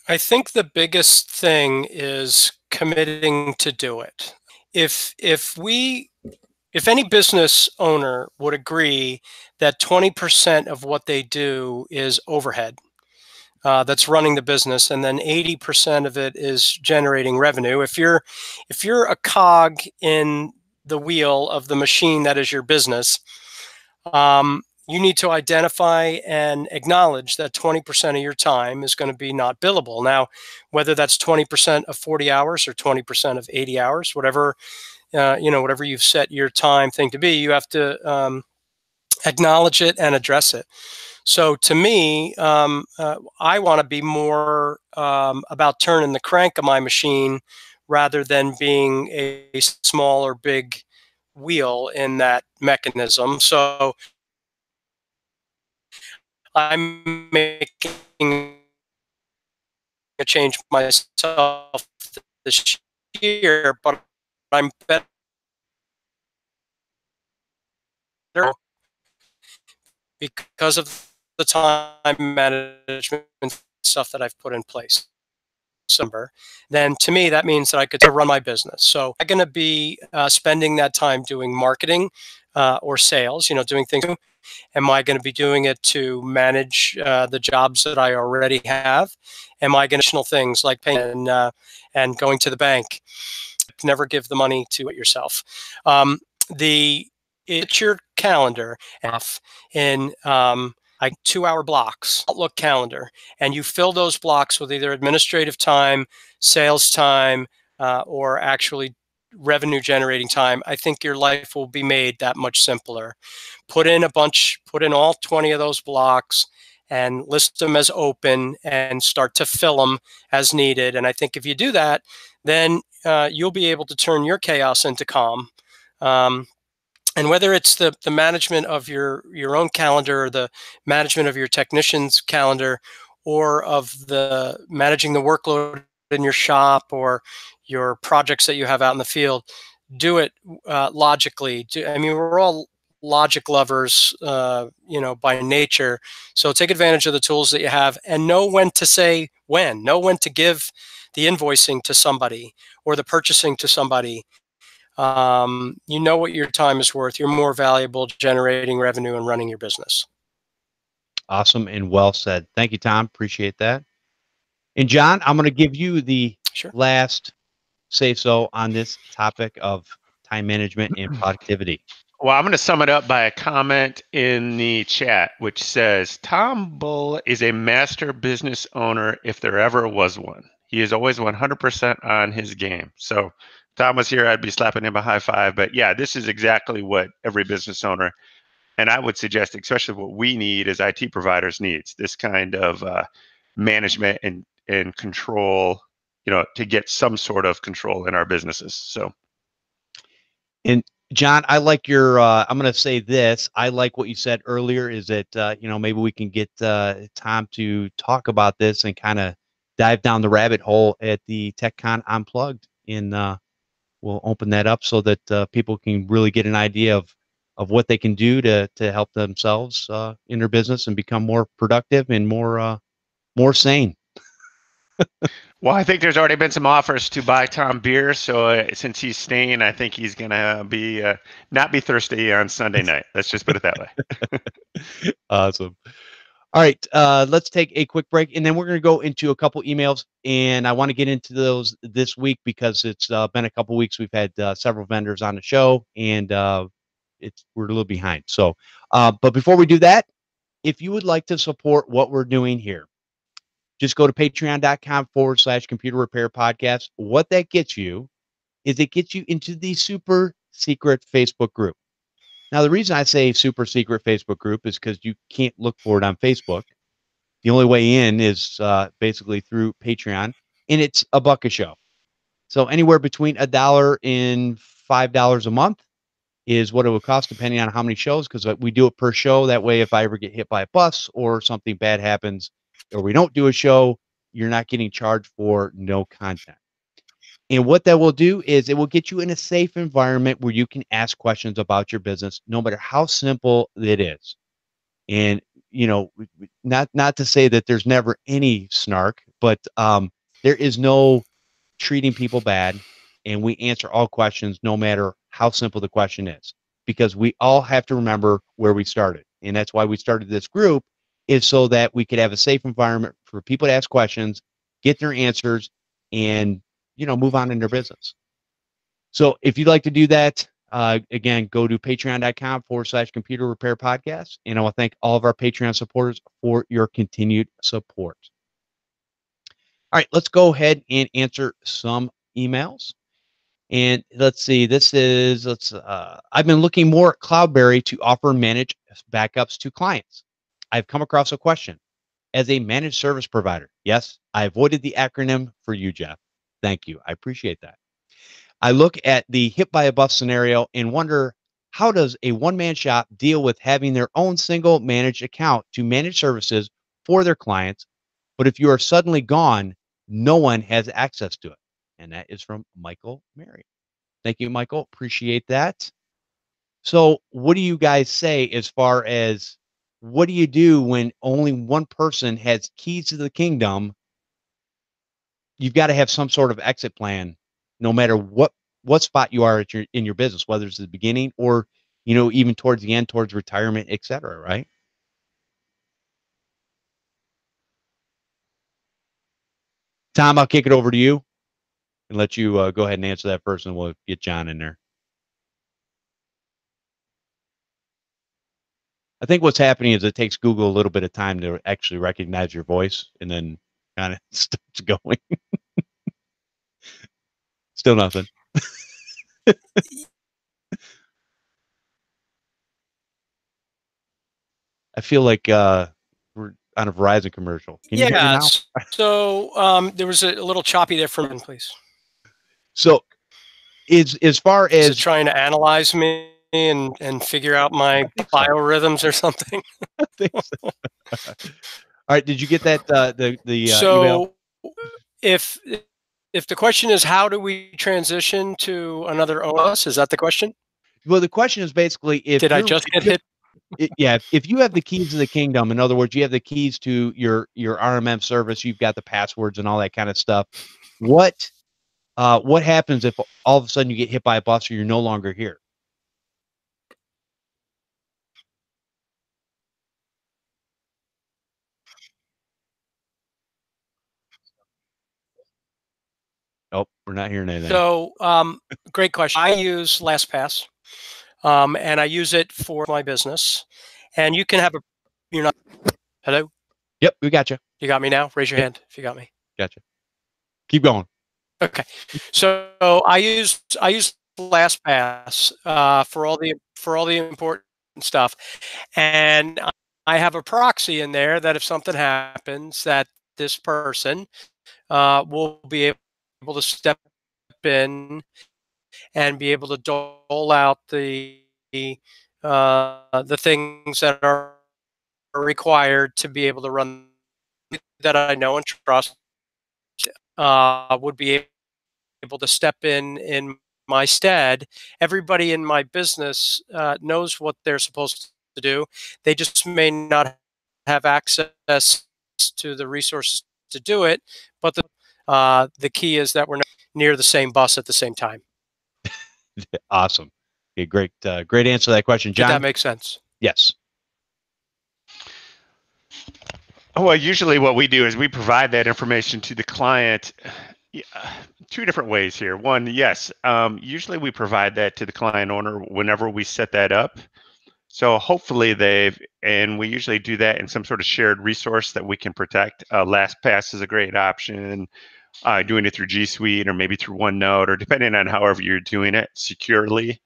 I think the biggest thing is committing to do it. If any business owner would agree that 20% of what they do is overhead, that's running the business, and then 80% of it is generating revenue. If you're a cog in the wheel of the machine that is your business, you need to identify and acknowledge that 20% of your time is going to be not billable. Now, whether that's 20% of 40 hours or 20% of 80 hours, whatever whatever you've set your time thing to be, you have to acknowledge it and address it. So to me, I want to be more about turning the crank of my machine rather than being a small or big wheel in that mechanism. So I'm making a change myself this year, but I'm better because of the time management stuff that I've put in place. Then to me, that means that I could run my business. So I'm going to be spending that time doing marketing or sales, doing things. Am I going to be doing it to manage the jobs that I already have? Am I going to do things like paying and going to the bank? Never give the money to it yourself. It's your calendar in like 2-hour blocks, Outlook calendar, and you fill those blocks with either administrative time, sales time, or actually revenue generating time. I think your life will be made that much simpler. Put in all 20 of those blocks and list them as open and start to fill them as needed. And I think if you do that, then you'll be able to turn your chaos into calm. And whether it's the management of your own calendar or the management of your technician's calendar or of the managing the workload in your shop or your projects that you have out in the field, do it logically. I mean, we're all logic lovers, by nature. So take advantage of the tools that you have and know when to say when, know when to give the invoicing to somebody or the purchasing to somebody. You know what your time is worth. You're more valuable generating revenue and running your business. Awesome and well said. Thank you, Tom. Appreciate that. And John, I'm going to give you the last say so on this topic of time management and productivity. Well, I'm going to sum it up by a comment in the chat, which says, Tom Bull is a master business owner if there ever was one. He is always 100% on his game. So if Tom was here, I'd be slapping him a high five. But yeah, this is exactly what every business owner, and I would suggest, especially what we need as IT providers needs, this kind of management and control, to get some sort of control in our businesses. So. And John, I like your, I'm going to say this. I like what you said earlier is that, maybe we can get Tom to talk about this and kind of dive down the rabbit hole at the TechCon Unplugged. And we'll open that up so that people can really get an idea of what they can do to help themselves in their business and become more productive and more sane. Well, I think there's already been some offers to buy Tom beer. So since he's staying, I think he's going to be not be thirsty on Sunday night. Let's just put it that way. Awesome. All right. Let's take a quick break, and then we're going to go into a couple emails. And I want to get into those this week because it's been a couple weeks. We've had several vendors on the show, and we're a little behind. So, but before we do that, if you would like to support what we're doing here, just go to patreon.com/computer repair podcast. What that gets you is it gets you into the super secret Facebook group. Now, the reason I say super secret Facebook group is because you can't look for it on Facebook. The only way in is basically through Patreon, and it's $1 a show. So anywhere between $1 and $5 a month is what it would cost, depending on how many shows, because we do it per show. That way, if I ever get hit by a bus or something bad happens, or we don't do a show, you're not getting charged for no content. And what that will do is it will get you in a safe environment where you can ask questions about your business, no matter how simple it is. And not to say that there's never any snark, but there is no treating people bad, and we answer all questions, no matter how simple the question is, because we all have to remember where we started, and that's why we started this group, is so that we could have a safe environment for people to ask questions, get their answers, and move on in their business. So if you'd like to do that, again, go to patreon.com/computer repair podcast. And I want to thank all of our Patreon supporters for your continued support. All right, let's go ahead and answer some emails. And let's see, I've been looking more at Cloudberry to offer managed backups to clients. I've come across a question. As a managed service provider, yes, I avoided the acronym for you, Jeff. Thank you. I appreciate that. I look at the hit by a bus scenario and wonder, how does a one-man shop deal with having their own single managed account to manage services for their clients? But if you are suddenly gone, no one has access to it. And that is from Michael Mary. Thank you, Michael. Appreciate that. So what do you guys say as far as what do you do when only one person has keys to the kingdom? You've got to have some sort of exit plan, no matter what spot you are in your business, whether it's the beginning or even towards the end, towards retirement, etc. Right? Tom, I'll kick it over to you and let you go ahead and answer that first, and we'll get John in there. I think what's happening is it takes Google a little bit of time to actually recognize your voice, and then kind of starts going. Still nothing. I feel like we're on a Verizon commercial. Can you hear me now? So there was a little choppy there for me, please. So as far as is it trying to analyze me and figure out my biorhythms or something? I think so. All right. Did you get that the so email? If the question is how do we transition to another OS, is that the question? Well, the question is basically if I just get hit? If you have the keys to the kingdom, in other words, you have the keys to your RMM service, you've got the passwords and all that kind of stuff. What happens if all of a sudden you get hit by a bus or you're no longer here? Oh, we're not hearing anything. So, great question. I use LastPass, and I use it for my business. And you can have hello? Yep, we got you. You got me now? Raise your hand if you got me. Gotcha. Keep going. Okay. So I use LastPass for all the important stuff, and I have a proxy in there that if something happens, that this person will be able to step in and be able to dole out the things that are required to be able to run that I know and trust. Would be able to step in my stead. Everybody in my business knows what they're supposed to do. They just may not have access to the resources to do it. But the key is that we're not near the same bus at the same time. Awesome. Okay, great answer to that question, John. Did that make sense? Yes. Well, usually what we do is we provide that information to the client. Two different ways here. One, yes, usually we provide that to the client owner whenever we set that up. So hopefully and we usually do that in some sort of shared resource that we can protect. LastPass is a great option. Doing it through G Suite or maybe through OneNote, or depending on however you're doing it securely,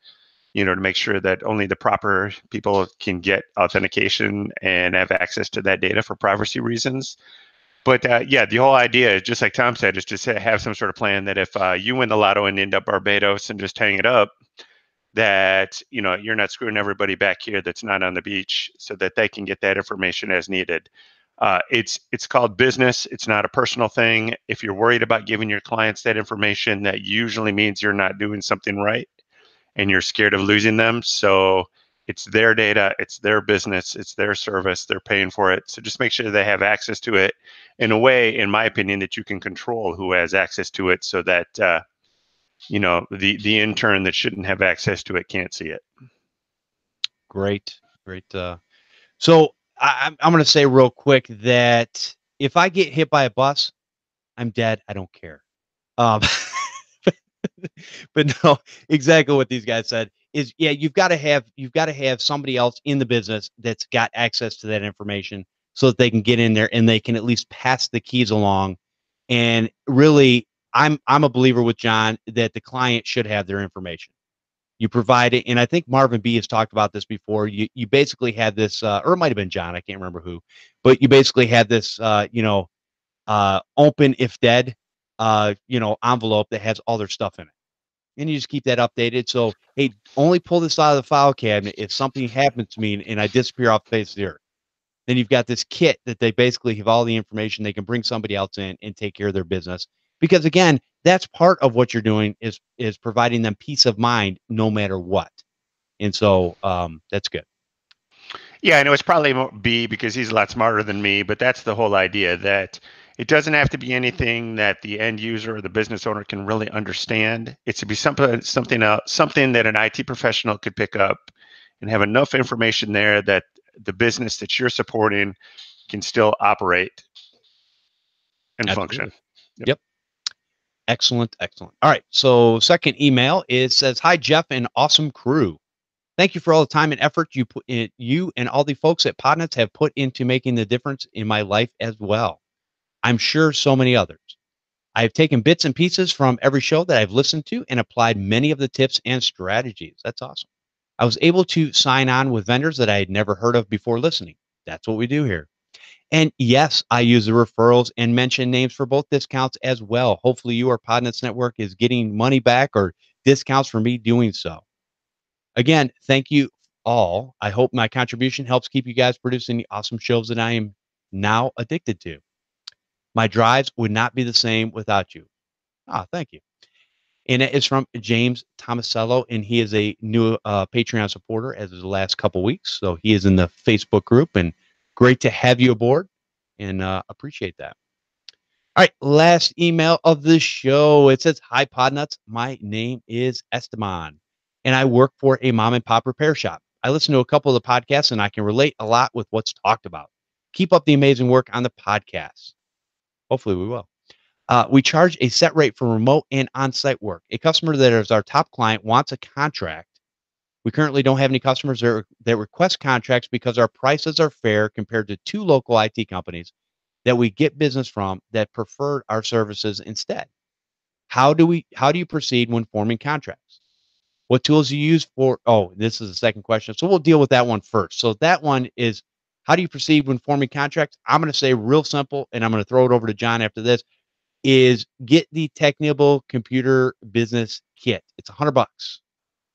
to make sure that only the proper people can get authentication and have access to that data for privacy reasons. But yeah, the whole idea is just like Tom said, is to have some sort of plan that if you win the lotto and end up Barbados and just hang it up, that you're not screwing everybody back here that's not on the beach, so that they can get that information as needed. It's called business. It's not a personal thing. If you're worried about giving your clients that information, that usually means you're not doing something right and you're scared of losing them. So it's their data, it's their business, it's their service, they're paying for it. So just make sure they have access to it in a way, in my opinion, that you can control who has access to it, so that the intern that shouldn't have access to it can't see it. Great. So I'm going to say real quick that if I get hit by a bus, I'm dead. I don't care. Um, but no, exactly what these guys said is, yeah, you've got to have somebody else in the business that's got access to that information so that they can get in there and they can at least pass the keys along. And really, I'm a believer with John that the client should have their information. You provide it, and I think Marvin B has talked about this before. You basically had this, or it might have been John, I can't remember who, but you basically had this, open if dead, envelope that has all their stuff in it, and you just keep that updated. So, hey, only pull this out of the file cabinet if something happens to me and I disappear off the face of the earth. Then you've got this kit that they basically have all the information. They can bring somebody else in and take care of their business. Because again, that's part of what you're doing is providing them peace of mind no matter what. And so that's good. Yeah, I know it's probably B because he's a lot smarter than me, but that's the whole idea, that it doesn't have to be anything that the end user or the business owner can really understand. It's to be something else, something that an IT professional could pick up and have enough information there that the business that you're supporting can still operate and Absolutely. function. Yep. Excellent. All right. So second email says, "Hi Jeff and awesome crew. Thank you for all the time and effort you and all the folks at Podnuts have put into making the difference in my life as well. I'm sure so many others. I have taken bits and pieces from every show that I've listened to and applied many of the tips and strategies. That's awesome. I was able to sign on with vendors that I had never heard of before listening. That's what we do here. And yes, I use the referrals and mention names for both discounts as well. Hopefully, your Podnuts network is getting money back or discounts for me doing so. Again, thank you all. I hope my contribution helps keep you guys producing the awesome shows that I am now addicted to. My drives would not be the same without you." Ah, thank you. And it is from James Tomasello, and he is a new Patreon supporter as of the last couple weeks. So he is in the Facebook group, and great to have you aboard, and appreciate that. All right, last email of the show. It says, "Hi, Podnuts. My name is Esteban, and I work for a mom and pop repair shop. I listen to a couple of the podcasts, and I can relate a lot with what's talked about. Keep up the amazing work on the podcast." Hopefully, we will. We charge a set rate for remote and on-site work. A customer that is our top client wants a contract. We currently don't have any customers that request contracts because our prices are fair compared to two local IT companies that we get business from that prefer our services instead. How do you proceed when forming contracts? What tools do you use for? Oh, this is the second question. So we'll deal with that one first. So that one is, how do you proceed when forming contracts? I'm going to say real simple, and I'm going to throw it over to John after this, is get the Technical Computer Business Kit. It's $100.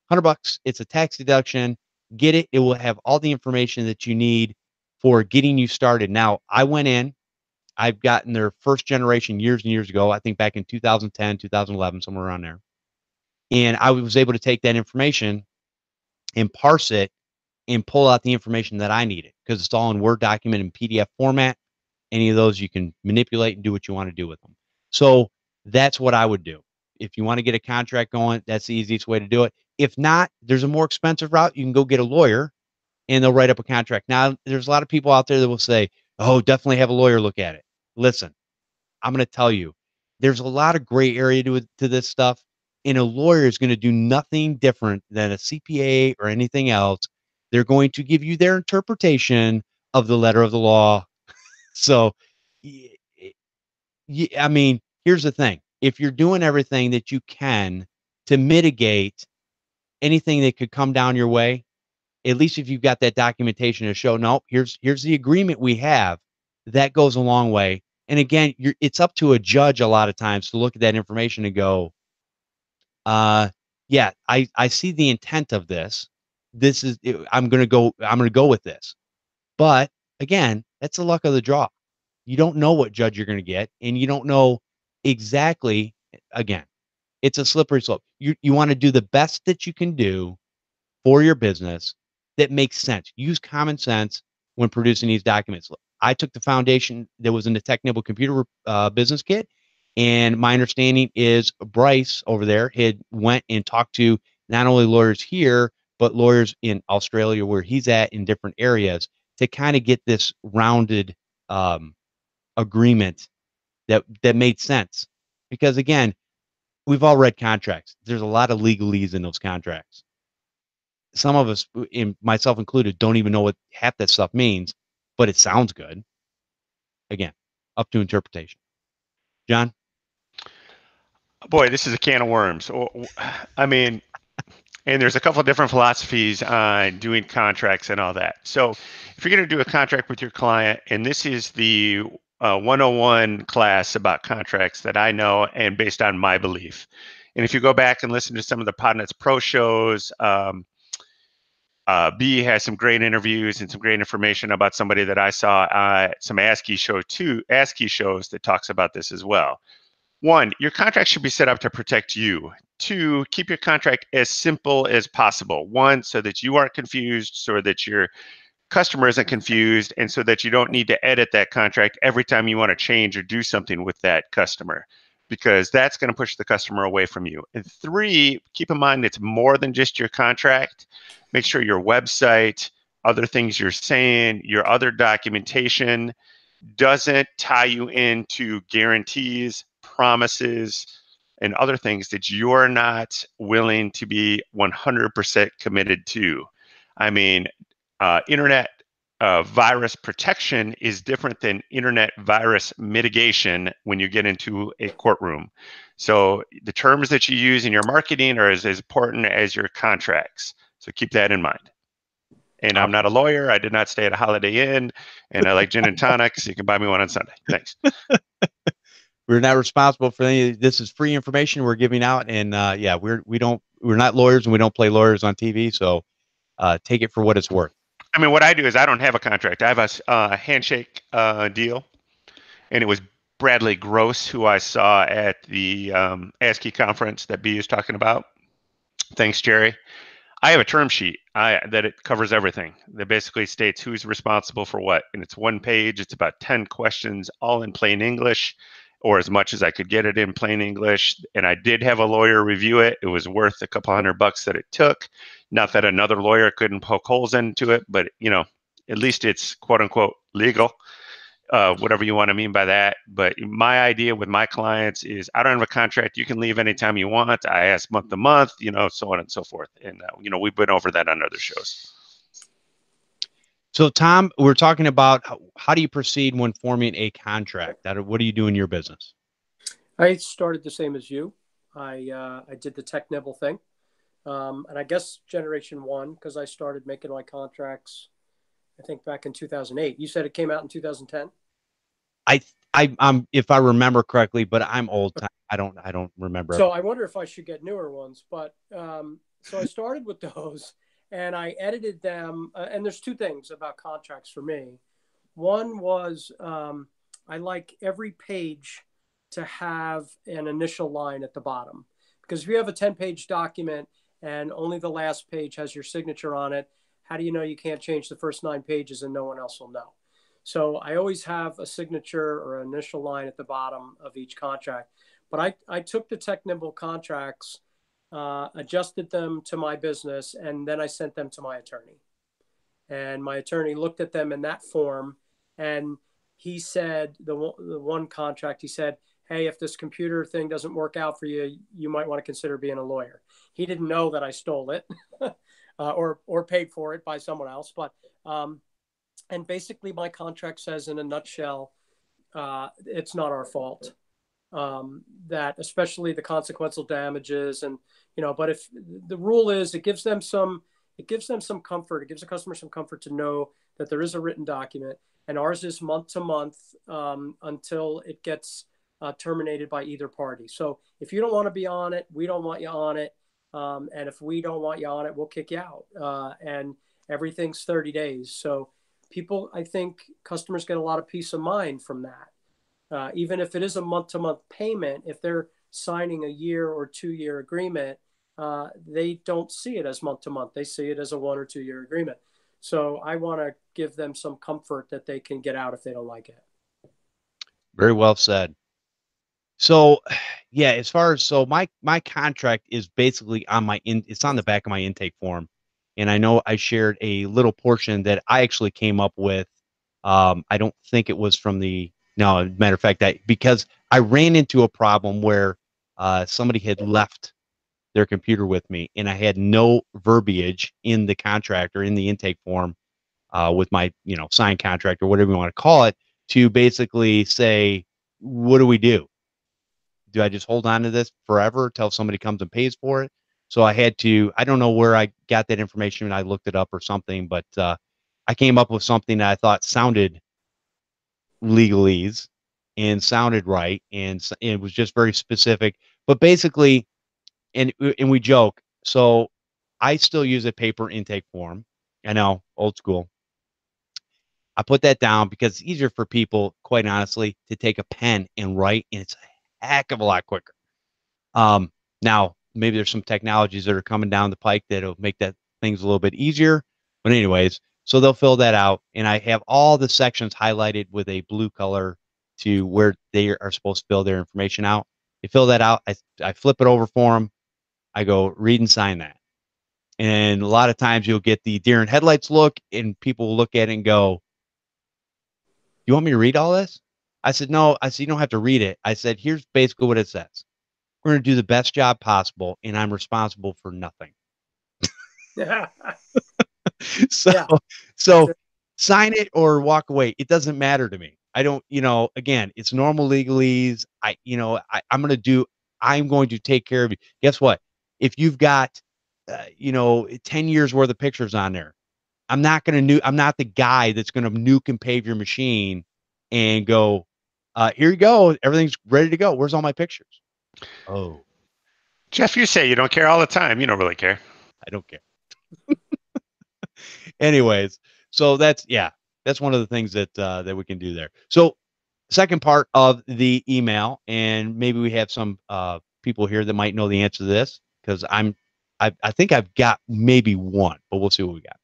$100. It's a tax deduction. Get it. It will have all the information that you need for getting you started. Now, I went in. I've gotten their first generation years and years ago. I think back in 2010, 2011, somewhere around there. And I was able to take that information and parse it and pull out the information that I needed because it's all in Word document and PDF format. Any of those you can manipulate and do what you want to do with them. So that's what I would do. If you want to get a contract going, that's the easiest way to do it. If not, there's a more expensive route. You can go get a lawyer and they'll write up a contract. Now, there's a lot of people out there that will say, "Oh, definitely have a lawyer look at it." Listen, I'm going to tell you, there's a lot of gray area to this stuff. And a lawyer is going to do nothing different than a CPA or anything else. They're going to give you their interpretation of the letter of the law. So, I mean, here's the thing. If you're doing everything that you can to mitigate anything that could come down your way, at least if you've got that documentation to show, no, here's the agreement we have, that goes a long way. And again, it's up to a judge a lot of times to look at that information and go, yeah, I see the intent of this. I'm going to go with this. But again, That's the luck of the draw. You don't know what judge you're going to get, and you don't know exactly. Again, it's a slippery slope. You want to do the best that you can do for your business that makes sense. Use common sense when producing these documents. I took the foundation that was in the TechNut computer business kit, and my understanding is Bryce over there had went and talked to not only lawyers here, but lawyers in Australia where he's at in different areas to kind of get this rounded agreement that made sense. Because again, we've all read contracts. There's a lot of legalese in those contracts. Some of us, in myself included, don't even know what half that stuff means, but it sounds good. Again, up to interpretation. John? Boy, this is a can of worms. I mean, and there's a couple of different philosophies on doing contracts and all that. So if you're going to do a contract with your client, and this is the 101 class about contracts that I know and based on my belief. And if you go back and listen to some of the Podnuts Pro shows, B has some great interviews and some great information about somebody that I saw at some ASCII shows that talks about this as well. One, your contract should be set up to protect you. Two, keep your contract as simple as possible. One, so that you aren't confused, so that your customer isn't confused, and so that you don't need to edit that contract every time you want to change or do something with that customer, because that's going to push the customer away from you. And three, keep in mind it's more than just your contract. Make sure your website, other things you're saying, your other documentation doesn't tie you into guarantees, promises, and other things that you're not willing to be 100% committed to. I mean, internet virus protection is different than internet virus mitigation when you get into a courtroom. So the terms that you use in your marketing are as important as your contracts. So keep that in mind. And I'm not a lawyer. I did not stay at a Holiday Inn, and I like gin and tonics. You can buy me one on Sunday. Thanks. We're not responsible for any. This is free information we're giving out, and yeah, we're not lawyers, and we don't play lawyers on TV. So take it for what it's worth. I mean, what I do is I don't have a contract. I have a handshake deal, and it was Bradley Gross who I saw at the ASCII conference that B is talking about. Thanks, Jerry. I have a term sheet that it covers everything. That basically states who's responsible for what. And it's one page. It's about 10 questions, all in plain English, or as much as I could get it in plain English. And I did have a lawyer review it. It was worth a couple $100 that it took. Not that another lawyer couldn't poke holes into it, but at least it's quote unquote legal. Whatever you want to mean by that. But my idea with my clients is I don't have a contract. You can leave anytime you want. I ask month to month, so on and so forth. And, we've been over that on other shows. So, Tom, we're talking about how do you proceed when forming a contract? What do you do in your business? I started the same as you. I did the TechNut thing. And I guess generation one, because I started making my contracts, I think back in 2008. You said it came out in 2010? I'm if I remember correctly, but I'm old time. I don't remember. So I wonder if I should get newer ones. But so I started with those, and I edited them. And there's two things about contracts for me. One was I like every page to have an initial line at the bottom, because if you have a 10-page document and only the last page has your signature on it, how do you know you can't change the first 9 pages and no one else will know? So I always have a signature or an initial line at the bottom of each contract. But I took the TechNut contracts, adjusted them to my business, and then I sent them to my attorney. And my attorney looked at them in that form, and he said, the one contract, he said, hey, if this computer thing doesn't work out for you, you might want to consider being a lawyer. He didn't know that I stole it or paid for it by someone else. But and basically my contract says in a nutshell, it's not our fault. That especially the consequential damages, and but if the rule is, it gives them some comfort. It gives the customer some comfort to know that there is a written document, and ours is month to month until it gets terminated by either party. So if you don't want to be on it, we don't want you on it, and if we don't want you on it, we'll kick you out. And everything's 30 days. So people, I think customers get a lot of peace of mind from that. Even if it is a month-to-month payment, if they're signing a year or 2-year agreement, they don't see it as month-to-month. They see it as a 1 or 2-year agreement. So I want to give them some comfort that they can get out if they don't like it. Very well said. So, yeah, as far as my contract is basically it's on the back of my intake form, and I know I shared a little portion that I actually came up with. I don't think it was from the no, matter of fact, that because I ran into a problem where somebody had left their computer with me, and I had no verbiage in the contract or in the intake form with my signed contract or whatever you want to call it to basically say, what do we do? Do I just hold on to this forever till somebody comes and pays for it? So I had to, I don't know where I got that information. I looked it up or something, but I came up with something that I thought sounded legalese and sounded right. And it was just very specific, but basically, and we joke. So I still use a paper intake form. I know, old school. I put that down because it's easier for people, quite honestly, to take a pen and write, and it's a heck of a lot quicker. Now maybe there's some technologies that are coming down the pike that'll make that things a little bit easier. But anyways, so they'll fill that out, and I have all the sections highlighted with a blue color to where they are supposed to fill their information out. They fill that out. I flip it over for them. I go read and sign that. And a lot of times you'll get the deer in headlights look, and people will look at it and go, "You want me to read all this?" I said, "No." I said, "You don't have to read it." I said, "Here's basically what it says. We're going to do the best job possible, and I'm responsible for nothing." Yeah. So, Yeah. so sign it or walk away. It doesn't matter to me. I don't, again, it's normal legalese. I'm going to take care of you. Guess what? If you've got, 10 years worth of pictures on there, I'm not the guy that's going to nuke and pave your machine and go, here you go. Everything's ready to go. Where's all my pictures? Oh, Jeff, you say you don't care all the time. You don't really care. I don't care. Anyways, so that's one of the things that we can do there. So second part of the email, and maybe we have some people here that might know the answer to this because I think I've got maybe one, but we'll see what we got.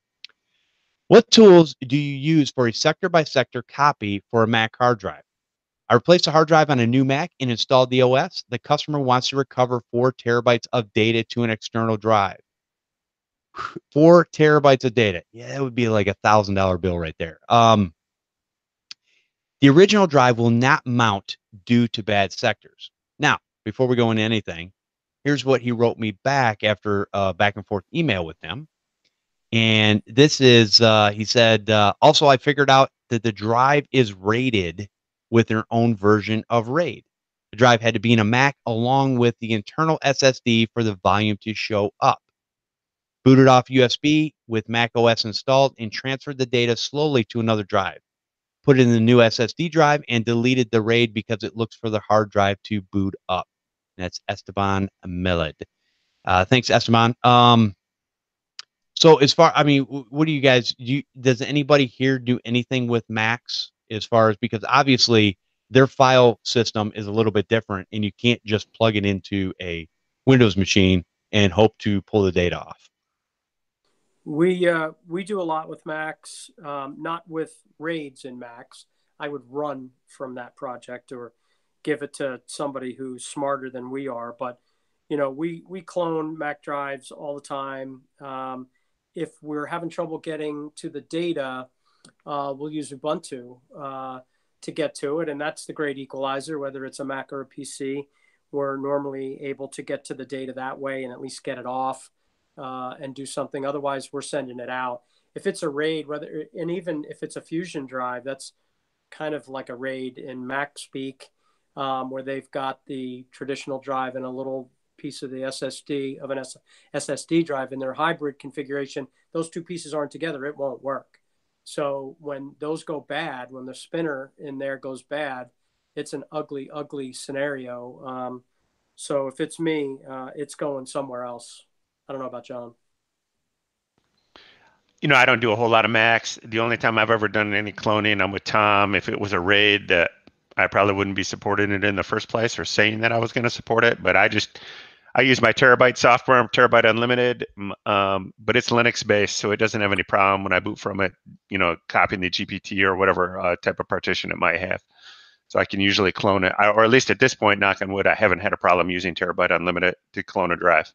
What tools do you use for a sector by sector copy for a Mac hard drive? I replaced a hard drive on a new Mac and installed the OS. The customer wants to recover 4 terabytes of data to an external drive. 4 terabytes of data. Yeah, that would be like $1,000 bill right there. The original drive will not mount due to bad sectors. Now, before we go into anything, here's what he wrote me back after back and forth email with him. And this is, he said, also, I figured out that the drive is rated with their own version of RAID. The drive had to be in a Mac along with the internal SSD for the volume to show up. Booted off USB with Mac OS installed and transferred the data slowly to another drive. Put it in the new SSD drive and deleted the RAID because it looks for the hard drive to boot up. And that's Esteban Milled. Thanks, Esteban. So as far, I mean, what do you guys does anybody here do anything with Macs as far as, because obviously their file system is a little bit different and you can't just plug it into a Windows machine and hope to pull the data off. We do a lot with Macs, not with RAIDs in Macs. I would run from that project or give it to somebody who's smarter than we are. But we clone Mac drives all the time. If we're having trouble getting to the data, we'll use Ubuntu to get to it, and that's the great equalizer. Whether it's a Mac or a PC, we're normally able to get to the data that way and at least get it off. And do something. Otherwise, we're sending it out. If it's a RAID, and even if it's a Fusion drive, that's kind of like a RAID in Mac speak, where they've got the traditional drive and a little piece of the SSD of an SSD drive in their hybrid configuration. Those two pieces aren't together; it won't work. So when those go bad, when the spinner in there goes bad, it's an ugly, ugly scenario. So if it's me, it's going somewhere else. I don't know about John. I don't do a whole lot of Macs. The only time I've ever done any cloning, I'm with Tom. If it was a RAID that I probably wouldn't be supporting it in the first place or saying that I was going to support it, but I use my Terabyte software, Terabyte Unlimited, but it's Linux based, so it doesn't have any problem when I boot from it, copying the GPT or whatever type of partition it might have. So I can usually clone it, or at least at this point, knock on wood, I haven't had a problem using Terabyte Unlimited to clone a drive.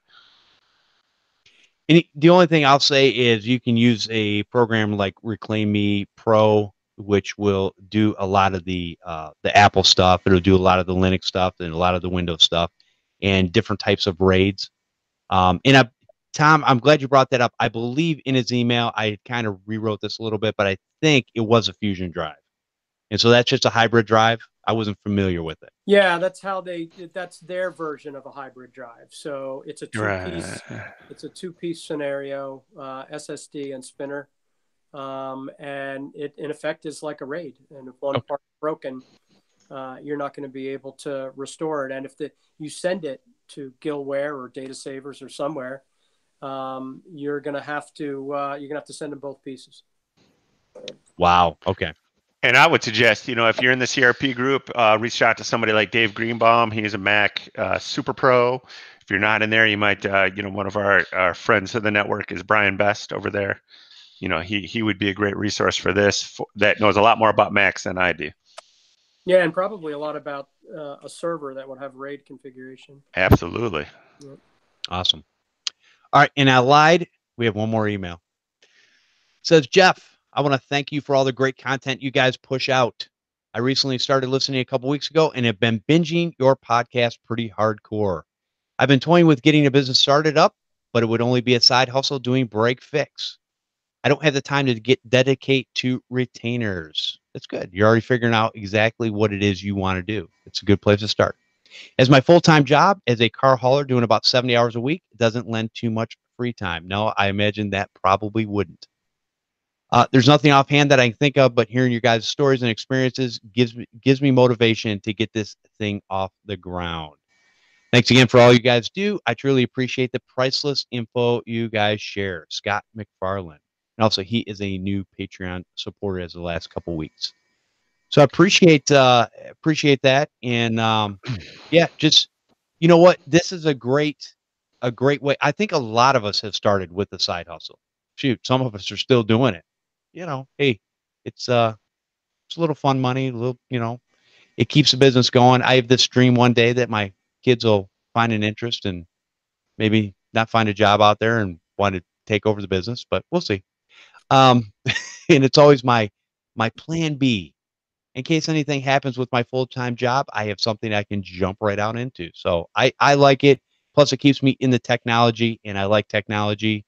And the only thing I'll say is you can use a program like Reclaim Me Pro, which will do a lot of the Apple stuff. It'll do a lot of the Linux stuff and a lot of the Windows stuff, and different types of RAIDs. Tom, I'm glad you brought that up. I believe in his email, I kind of rewrote this a little bit, but I think it was a Fusion drive, and so that's just a hybrid drive. I wasn't familiar with it. Yeah, that's their version of a hybrid drive. So it's a two-piece scenario, SSD and spinner. And it in effect is like a RAID. And if one part is broken, you're not going to be able to restore it. And if you send it to Gilware or Data Savers or somewhere, you're going to have to send them both pieces. Wow. Okay. And I would suggest, if you're in the CRP group, reach out to somebody like Dave Greenbaum. He's a Mac super pro. If you're not in there, you might, one of our friends of the network is Brian Best over there. He would be a great resource for this, that knows a lot more about Macs than I do. Yeah, and probably a lot about a server that would have RAID configuration. Absolutely. Yep. Awesome. All right, and I lied. We have one more email. It says, Jeff, I want to thank you for all the great content you guys push out. I recently started listening a couple weeks ago and have been binging your podcast pretty hardcore. I've been toying with getting a business started up, but it would only be a side hustle doing break fix. I don't have the time to dedicate to retainers. That's good. You're already figuring out exactly what it is you want to do. It's a good place to start. As my full-time job as a car hauler doing about 70 hours a week doesn't lend too much free time. No, I imagine that probably wouldn't. There's nothing offhand that I can think of, but hearing your guys' stories and experiences gives me motivation to get this thing off the ground. Thanks again for all you guys do. I truly appreciate the priceless info you guys share. Scott McFarland. And also, he is a new Patreon supporter as the last couple weeks. So I appreciate that. And yeah, just, you know what? This is a great way. I think a lot of us have started with the side hustle. Shoot, some of us are still doing it. Hey, it's a little fun money, it keeps the business going. I have this dream one day that my kids will find an interest and maybe not find a job out there and want to take over the business, but we'll see. And it's always my plan B. In case anything happens with my full-time job, I have something I can jump right out into. So I like it. Plus, it keeps me in the technology, and I like technology.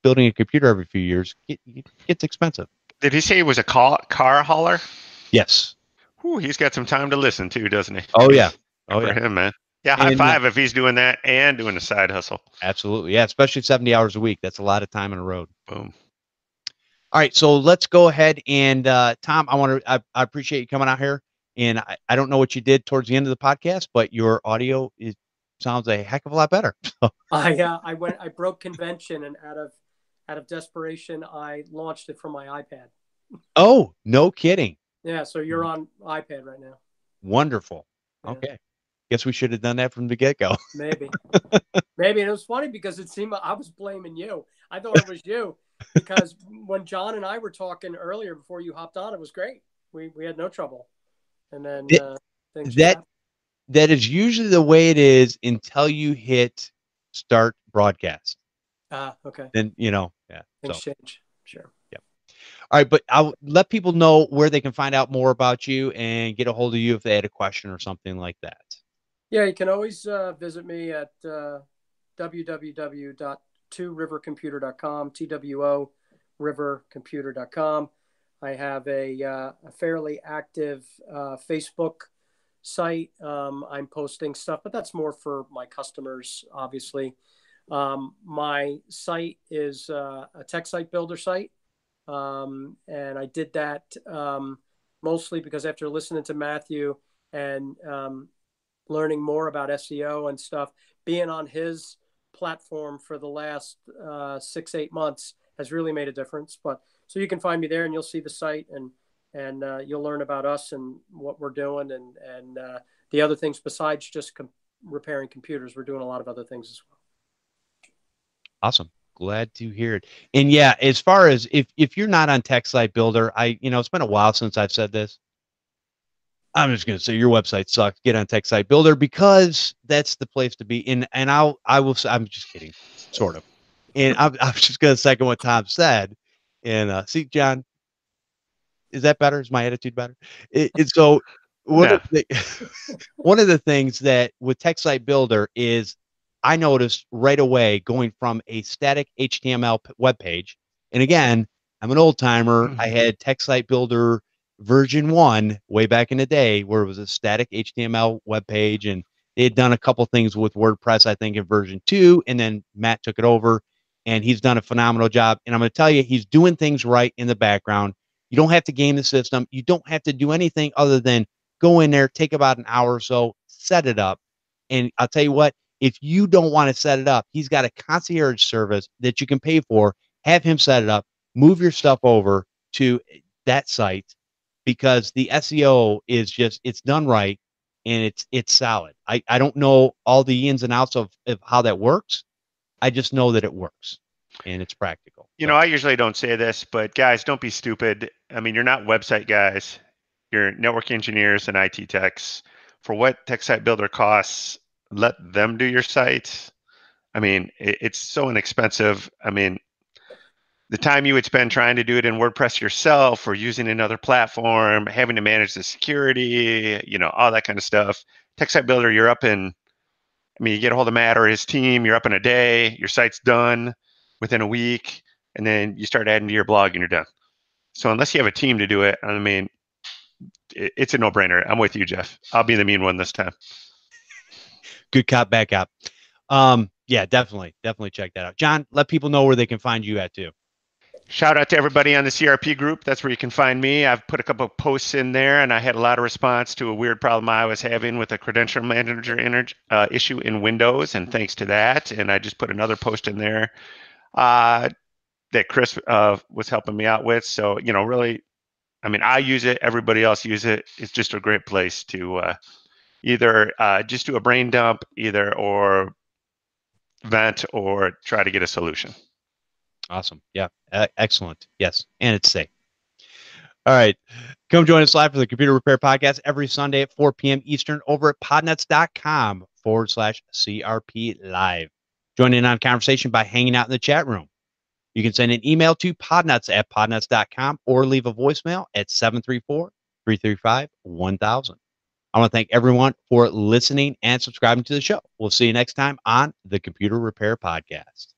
Building a computer every few years gets expensive. Did he say he was a car hauler? Yes. Whew, he's got some time to listen to, doesn't he? Oh, yeah. For him, man. Yeah, high five if he's doing that and doing a side hustle. Absolutely. Yeah, especially 70 hours a week. That's a lot of time on the road. Boom. All right, so let's go ahead and Tom, I appreciate you coming out here. And I don't know what you did towards the end of the podcast, but your audio sounds a heck of a lot better. I broke convention, and out of desperation, I launched it from my iPad. Oh, no kidding. Yeah, so you're on iPad right now. Wonderful. Yeah. Okay. Guess we should have done that from the get-go. Maybe. And it was funny because it seemed I was blaming you. I thought it was you because when John and I were talking earlier before you hopped on, it was great. We had no trouble. And then that is usually the way it is until you hit start broadcast. Okay. Then, yeah. Things change. Sure. Yeah. All right, but I'll let people know where they can find out more about you and get a hold of you if they had a question or something like that. Yeah, you can always visit me at www.tworivercomputer.com, TWO rivercomputer.com. I have a fairly active Facebook site. I'm posting stuff, but that's more for my customers, obviously. My site is a tech site builder site. And I did that mostly because after listening to Matthew and learning more about SEO and stuff, being on his platform for the last 6-8 months has really made a difference. But so you can find me there, and you'll see the site, and you'll learn about us and what we're doing, and the other things besides just repairing computers. We're doing a lot of other things as well. Awesome. Glad to hear it. And yeah, as far as if you're not on Tech Site Builder, it's been a while since I've said this. I'm just going to say your website sucks. Get on Tech Site Builder because that's the place to be. And I will say, I'm just kidding, sort of. And I'm just going to second what Tom said. And see, John, is that better? Is my attitude better? So one of the things that with Tech Site Builder is I noticed right away going from a static HTML web page. And again, I'm an old timer. I had Tech Site Builder version 1 way back in the day where it was a static HTML web page, and they had done a couple things with WordPress, I think, in version 2, and then Matt took it over, and he's done a phenomenal job. And I'm going to tell you, he's doing things right in the background. You don't have to game the system. You don't have to do anything other than go in there, take about an hour or so, set it up. And I'll tell you what, if you don't want to set it up, he's got a concierge service that you can pay for, have him set it up, move your stuff over to that site, because the SEO is just, it's done right, and it's solid. I don't know all the ins and outs of how that works. I just know that it works and it's practical. I usually don't say this, but guys, don't be stupid. I mean, you're not website guys. You're network engineers and IT techs. For what Tech Site Builder costs, let them do your site. I mean, it's so inexpensive. I mean, the time you would spend trying to do it in WordPress yourself or using another platform, having to manage the security, all that kind of stuff. Tech Site Builder, you're up in, you get a hold of Matt or his team, you're up in a day, your site's done within a week, and then you start adding to your blog and you're done. So unless you have a team to do it, it's a no-brainer. I'm with you, Jeff. I'll be the mean one this time. Good cop, bad cop. Yeah, definitely check that out. John, let people know where they can find you at too. Shout out to everybody on the CRP group. That's where you can find me. I've put a couple of posts in there, and I had a lot of response to a weird problem I was having with a credential manager issue in Windows, and thanks to that. And I just put another post in there that Chris was helping me out with. So, really, I use it. Everybody else use it. It's just a great place to either just do a brain dump, or vent, or try to get a solution. Awesome. Yeah. Excellent. Yes. And it's safe. All right. Come join us live for the Computer Repair Podcast every Sunday at 4 p.m. Eastern over at podnuts.com/CRP live. Join in on conversation by hanging out in the chat room. You can send an email to podnuts@podnuts.com or leave a voicemail at 734-335-1000. I want to thank everyone for listening and subscribing to the show. We'll see you next time on the Computer Repair Podcast.